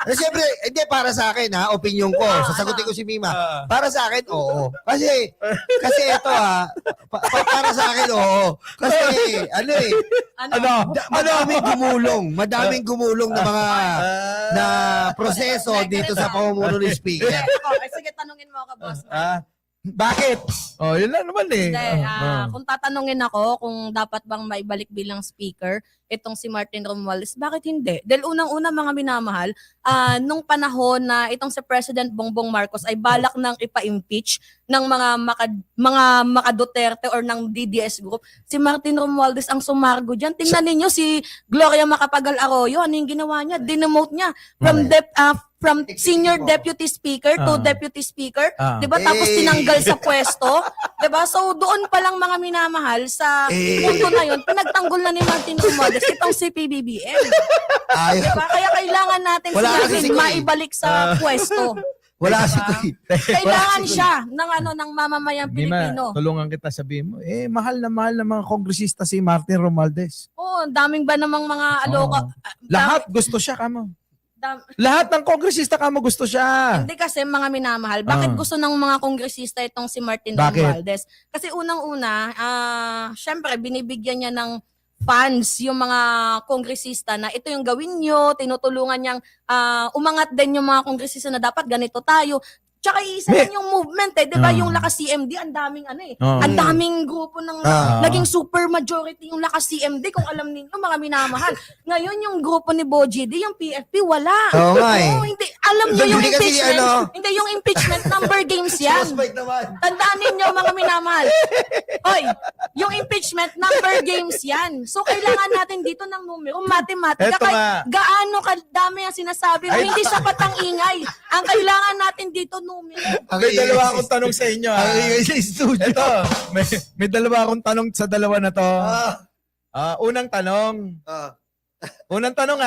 Siyempre, hindi, para sa akin ha, opinion ko. Sasagutin ko si Mima. Para sa akin, oo. Kasi ito para sa akin, oo. Kasi, madaming gumulong na mga na proseso dito sa pamumuno ni Speaker. Sige, tanungin mo ako, boss. Bakit? Yun lang naman eh. Hindi, kung tatanungin ako kung dapat bang maibalik bilang speaker itong si Martin Romualdez, bakit hindi? Dahil unang-una mga minamahal, nung panahon na itong si President Bongbong Marcos ay balak nang ipa-impeach ng mga maka-Duterte or ng DDS group, si Martin Romualdez ang sumargo dyan. Tingnan ninyo si Gloria Macapagal Arroyo, ano yung ginawa niya? Dinomote niya from senior deputy speaker to deputy speaker, 'di ba? Tapos tinanggal sa pwesto, 'di ba? So doon pa lang mga minamahal sa punto na 'yon, pinagtanggol na ni Martin Romualdez itong si PBBM. 'Di ba? Kaya kailangan natin siya maibalik sa pwesto. Wala si Kuy. Kailangan siya ng mamamayang Mima, Pilipino. tulungan kita, sabihin mo, mahal na mga kongresista si Martin Romualdez. Daming ba namang mga aloka? Lahat gusto siya, kamo. Lahat ng kongresista kamo gusto siya. Hindi kasi mga minamahal. Bakit gusto ng mga kongresista itong si Martin Bakit? Romualdez? Kasi unang-una, syempre binibigyan niya ng funds yung mga kongresista na ito yung gawin nyo, tinutulungan niyang umangat din yung mga kongresista na dapat ganito tayo. Tsaka isa lang yung movement di ba? Yung Lakas CMD, ang daming ang daming grupo ng naging super majority yung Lakas CMD, kung alam ninyo mga minamahal. Ngayon yung grupo ni Boji D, yung PFP, wala. Oo nga eh. Hindi, alam niyo yung Hindi kasi impeachment. Hindi, yung impeachment, number games yan. Tandaan ninyo mga minamahal. Hoy, yung impeachment, number games yan. So kailangan natin dito ng numero, matematika. Eto nga. Gaano kadami ang sinasabi mo, hindi sapat ang ingay. Ang kailangan natin dito numero. May dalawa akong tanong sa inyo. Sa studio. Ito, may dalawa akong tanong sa dalawa na to. Unang tanong. Unang tanong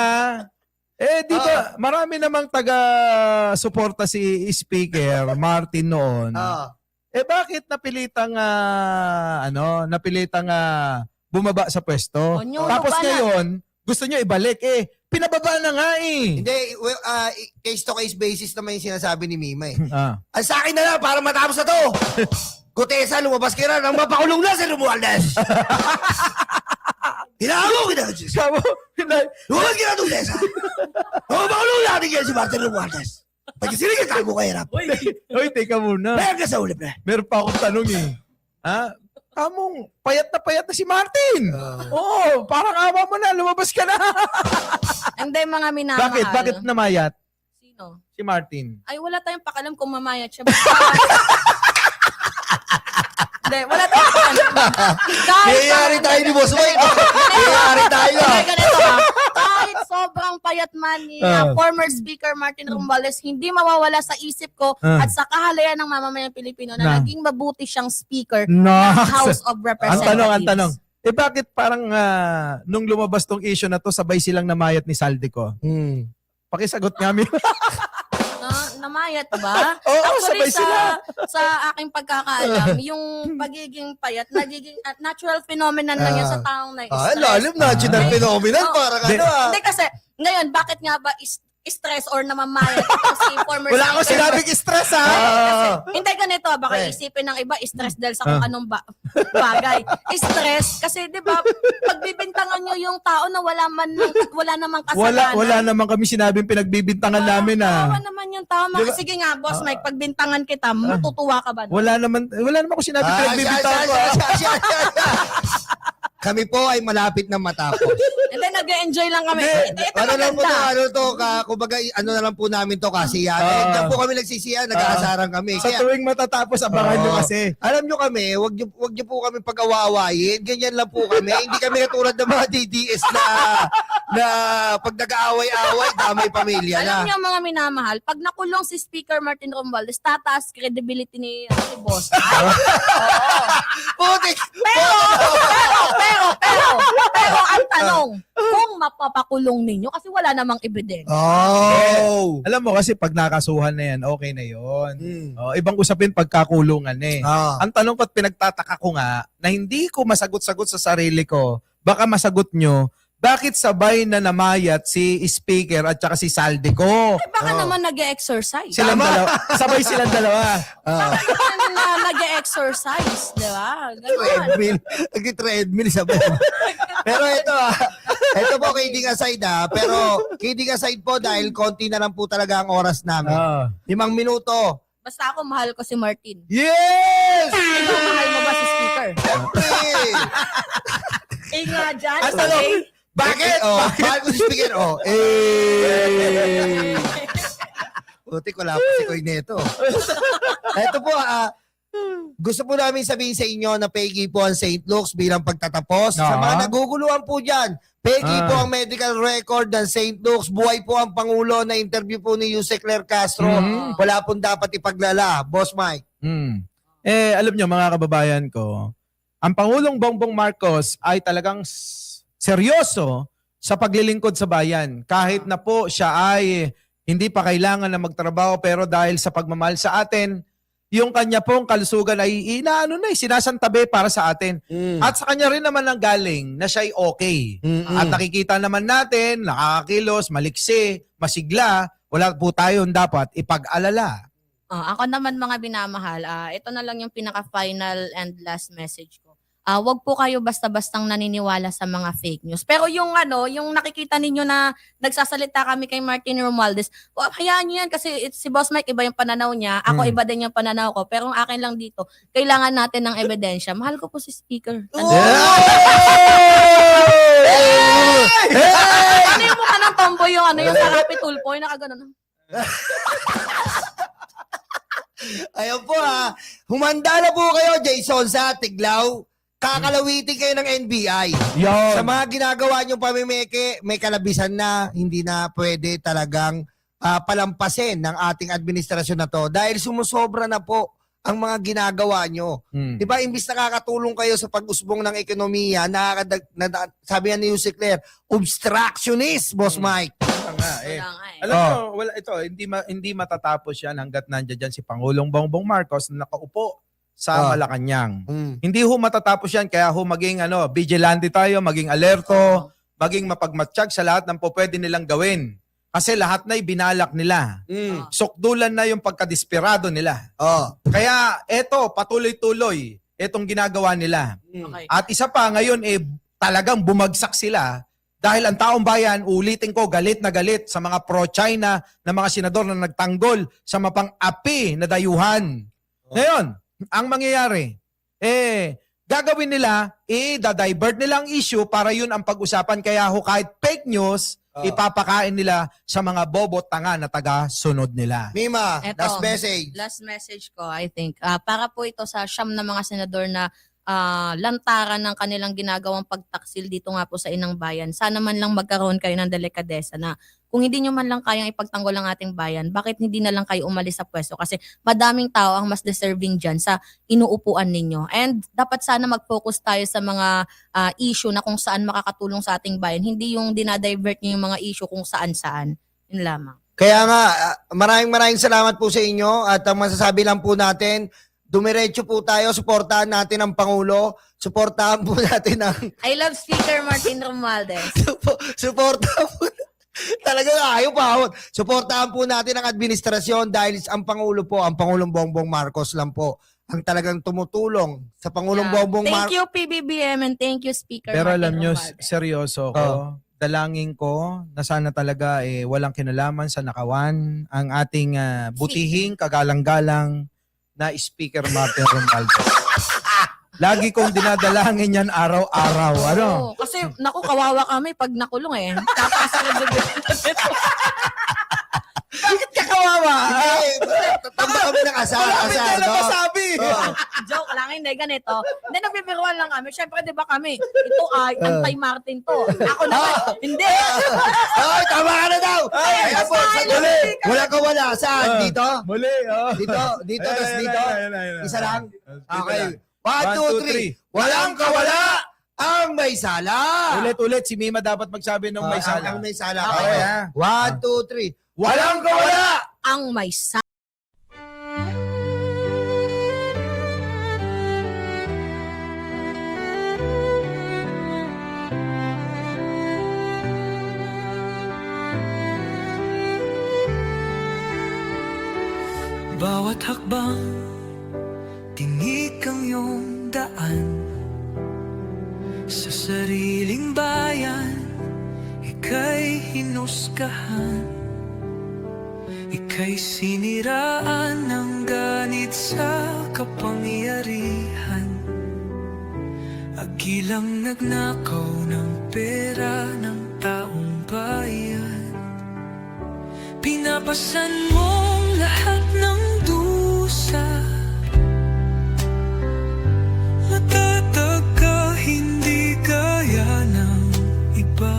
dito, marami namang taga-suporta si Speaker Martin noon. Bakit napilitang bumaba sa pwesto? Tapos ngayon, gusto nyo ibalik pinababa na nga Hindi, case-to-case basis naman yung sinasabi ni Mima eh. Ah. Sa akin na lang, para matapos na to. Gutesa, lumabas ka na nang mapakulong na si Romualdez. Hinago kita. Lumabas ka na, Gutesa. Mapakulong natin kaya si Martin Romualdez. Pagkasiligatan mo kaya rap. Hoy, teka muna. Bayan ka sa ulip na. Meron pa akong tanong Kamong, payat na si Martin. Oo, parang awa mo na, lumabas ka na. Hindi mga minamahal. Bakit namayat? Sino? Si Martin. Ay, wala tayong pakalam kung mamayat siya. Hindi, wala tayong Nangyayari tayo ni Boss Mike. Nangyayari tayo. Hindi, ganito ha. Kahit sobrang payat man ni former Speaker Martin Romualdez, hindi mawawala sa isip ko at sa kahalayan ng mamamayang Pilipino na naging mabuti siyang Speaker ng House of Representatives. Ang tanong. Bakit parang nung lumabas tong issue na to, sabay silang namayat ni Saldico? Pakisagot nga mi. Namayat ba? Oo, Actually, sabay sila. sa aking pagkakaalam, yung pagiging payat, nagiging natural phenomenon lang yan sa taong na-stress. Lalim na, natural phenomenon. Parang ano Hindi kasi, ngayon, bakit nga ba stress or namamayat itong si former Wala akong Speaker? sinabing stress ha. Hindi ganito, baka isipin ng iba, stress dahil sa kung anong bagay. Stress, kasi di ba, pagbibintangan nyo yung tao na wala namang kasalanan. Wala naman kami sinabing pinagbibintangan namin Tawa naman yung tao. Sige nga, Boss Mike, pagbintangan kita, matutuwa ka ba? Wala naman ako sinabing pinagbibintangan ko. Kami po ay malapit na matapos. Hindi, nag-enjoy lang kami. Ito Ano lang po maganda. kumbaga, ano na lang po namin to kasi yan po kami nagsisiyan, nag-aasaran kami. Sa tuwing matatapos, abangan nyo kasi. Alam nyo kami, wag nyo po kami pag-awaawayin. Ganyan lang po kami. Hindi kami katulad ng mga DDS na pag nag-aaway-away, damay pamilya na. Alam niyo mga minamahal, pag nakulong si Speaker Martin Romualdez, tataas credibility ni Boss. Putik! Pero ang tanong, kung mapapakulong ninyo, kasi wala namang ebidensya. Oh! Alam mo kasi pag nakasuhan na yan, okay na yun. Ibang usapin pagkakulungan eh. Ang tanong ko at pinagtataka ko nga, na hindi ko masagot-sagot sa sarili ko, baka masagot nyo, bakit sabay na namayat si Speaker at saka si Saldico? Baka naman nag-exercise. Silang dalawa. Sabay silang dalawa. Baka na nag-exercise, di ba? Ganun. Nag-treadmill sa buhay. Pero ito po kidding aside pero kidding aside po dahil konti na lang po talaga ang oras namin. 5 minuto. Basta ako, mahal ko si Martin. Yes! Ikaw, mahal mo ba si Speaker? Okay. Nga dyan, Ang tanong, okay? Bakit? Mahal ko si speaker. Putik, wala pa si Koy Neto. Ito po, gusto po namin sabihin sa inyo na pegi po ang St. Luke's bilang pagtatapos. Sa mga naguguluhan po dyan, pegi po ang medical record ng St. Luke's. Buhay po ang Pangulo na interview po ni Jose Claire Castro. Wala pong dapat ipaglala. Boss Mike. Alam nyo mga kababayan ko, ang Pangulong Bongbong Marcos ay talagang seryoso sa paglilingkod sa bayan. Kahit na po siya ay hindi pa kailangan na magtrabaho pero dahil sa pagmamahal sa atin, yung kanya pong kalusugan ay sinasantabi para sa atin. At sa kanya rin naman ang galing na siya ay okay. At nakikita naman natin, nakakakilos, maliksi, masigla, wala po tayong dapat ipag-alala. Ako naman mga binamahal, ito na lang yung pinaka-final and last message ko. Wag po kayo basta-bastang naniniwala sa mga fake news. Pero yung yung nakikita ninyo na nagsasalita kami kay Martin Romualdez, hayaan niyo yan kasi si Boss Mike iba yung pananaw niya, ako iba din yung pananaw ko. Pero ang akin lang dito, kailangan natin ng ebidensya. Mahal ko po si Speaker. Ano yung mukha ng tomboy yung yung sa Happy Tulpo, yung nakaganon. Ayun po humanda na po kayo, Jason, sa Tiglaw. Kakalawitin kayo ng NBI. Sa mga ginagawa nyo pamimeke, may kalabisan na hindi na pwede talagang palampasin ng ating administrasyon na to dahil sumusobra na po ang mga ginagawa nyo. Diba, imbis nakakatulong kayo sa pag-usbong ng ekonomiya, sabi nga ni Jose Claire, obstructionist, Boss Mike. Alam mo, hindi matatapos yan hanggat nandiyan dyan si Pangulong Bongbong Marcos na nakaupo sa Malacanang. Hindi ho matatapos yan, kaya ho maging vigilante tayo, maging alerto, maging mapagmatsyag sa lahat ng pwede nilang gawin. Kasi lahat na ibinalak nila. Sukdulan na yung pagkadesperado nila. Kaya eto, patuloy-tuloy etong ginagawa nila. Okay. At isa pa ngayon talagang bumagsak sila dahil ang taong bayan, ulitin ko, galit na galit sa mga pro-China na mga senador na nagtanggol sa mapang-api na dayuhan. Ngayon, ang mangyayari, gagawin nila, da-divert nila ang issue para yun ang pag-usapan. Kaya ho, kahit fake news, ipapakain nila sa mga bobo tanga na taga-sunod nila. Mima, Eto. last message. Last message ko, I think, para po ito sa siyam na mga senador na lantaran ng kanilang ginagawang pagtaksil dito nga po sa Inang Bayan. Sana man lang magkaroon kayo ng delikadesa na kung hindi nyo man lang kayang ipagtanggol ang ating bayan, bakit hindi na lang kayo umalis sa pwesto? Kasi madaming tao ang mas deserving dyan sa inuupuan ninyo. And dapat sana mag-focus tayo sa mga issue na kung saan makakatulong sa ating bayan. Hindi yung dinadivert nyo yung mga issue kung saan-saan. Yun lamang. Kaya nga, maraming salamat po sa inyo at ang masasabi lang po natin, dumiretso po tayo, suportahan natin ang Pangulo, suportahan po natin ang I love Speaker Martin Romualdez. suportahan po talagang ayaw pa. Suportahan po natin ang administrasyon dahil ang Pangulo po, ang Pangulong Bongbong Marcos lang po ang talagang tumutulong sa Pangulong Bongbong Thank Marcos. you PBBM and thank you Speaker Pero Martin alam nyo, Romualdez. seryoso ko, dalangin ko na sana talaga walang kinalaman sa nakawan ang ating butihing, kagalang-galang na Speaker Martin Romualdez. Lagi kong dinadalangin yan araw-araw. Ano? Oo, kasi naku, kawawa kami pag nakulong eh. Tapos Bakit ka kawawa? Tamba kami ng asar-asar. No? masabi. joke lang, hindi ganito. Hindi, nagbibiruan lang kami. Siyempre, di ba kami, ito ay anti-Martin to. Ako naman, hindi. Ay, tama ka na daw! Ay, po, sandali. Wala ka wala. Saan? Dito? Muli. Dito, tas dito. Isa lang? Okay. 1, One, 2, two, 3. three. Walang kawala ang may sala. Ulit-ulit, si Mima dapat magsabi ng may sala. Ang may sala. Okay. Okay. ah. 1, 2, 3. Walang kawala! Ang may sa... Bawat hakbang, tinik ang iyong daan. Sa sariling bayan, ika'y hinusgahan. Ika'y siniraan ng ganit sa kapangyarihan. Agilang nagnakaw ng pera ng taong bayan. Pinapasan mong lahat ng dusa. Matatag ka, hindi kaya ng iba.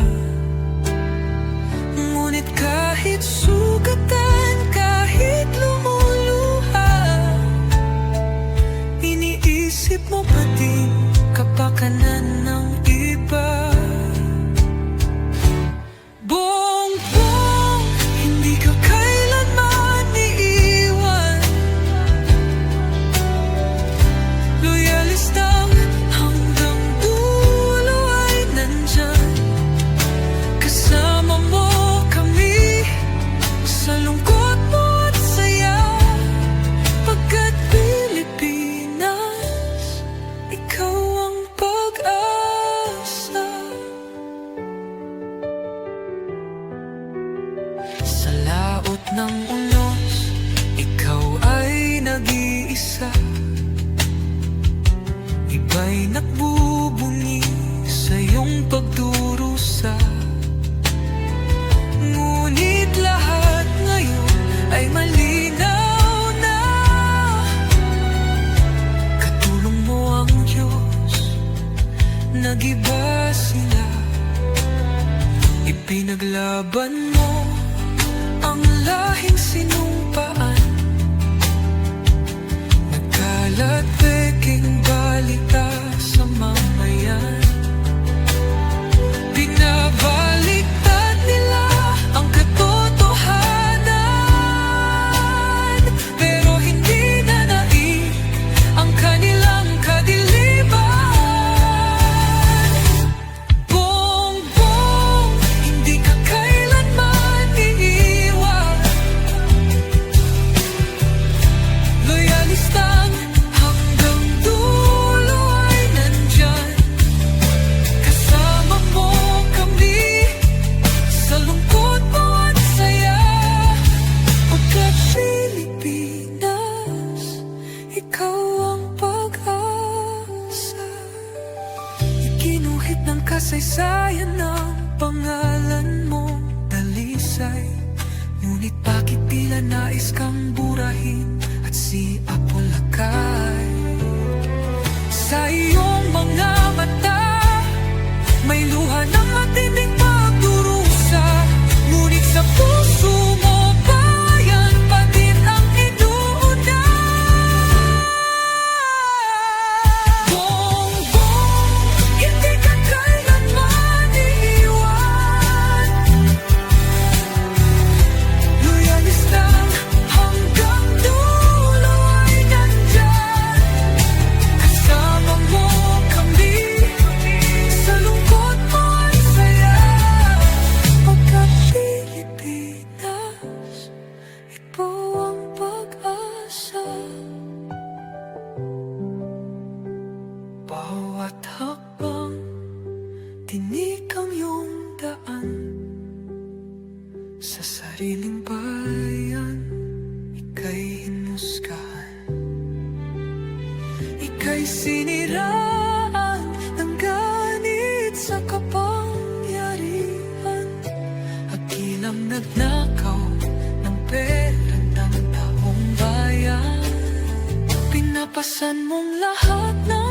Ngunit kahit sugatan, kahit lumuluha, iniisip mo pa din kapakanan ng iba. Bongbong, hindi ka kailanman iiwan. Loyalistang hanggang dulo ay nandyan. Kasama mo kami sa lungkot mo at saya. Pagkat Pilipinas, ikaw ang pag-asa. Sa laot ng unos, ikaw ay nag-iisa. Iba'y nagbubunyi sa iyong pagdurusa. Ngunit lahat ngayon ay malinaw na. Katulong mo ang Diyos, nag-iba sila. Ipinaglaban mo ang lahing sinumpaan. Nagkalat peking balita sa mamayan. Binabaliktad nila ang katotohanan, pero hindi na naig ang kanilang kadiliman. Bongbong, hindi ka kailanman iiwan. Loyalistang hanggang dulo ay nandyan. Kasama mo kami sa lungkot mo at saya. Pagkat Pilipinas, ikaw ang pag-asa. Iginuhit ng kasaysayan ng pangalan mo. si Apolacay. Sa iyong mga mata, may luha ng matinding pagdurusa. Ngunit sa puso mo, bayan pa din ang inuuna. Bongbong, hindi ka kailanman iiwan. Loyalis lang hanggang dulo ay nandyan. Kasama mo kami sa lungkot mo at saya. Pagkat Pilipinas, ikaw ang pag-asa. Bawat hakbang, tinik ang iyong daan. Sa sariling bayan, ika'y hinusgahan. Ika'y siniraan ng ganit sa kapangyarihan. Hakilang nagnakaw ng pera ng taong bayan. Pinapasan mong lahat ng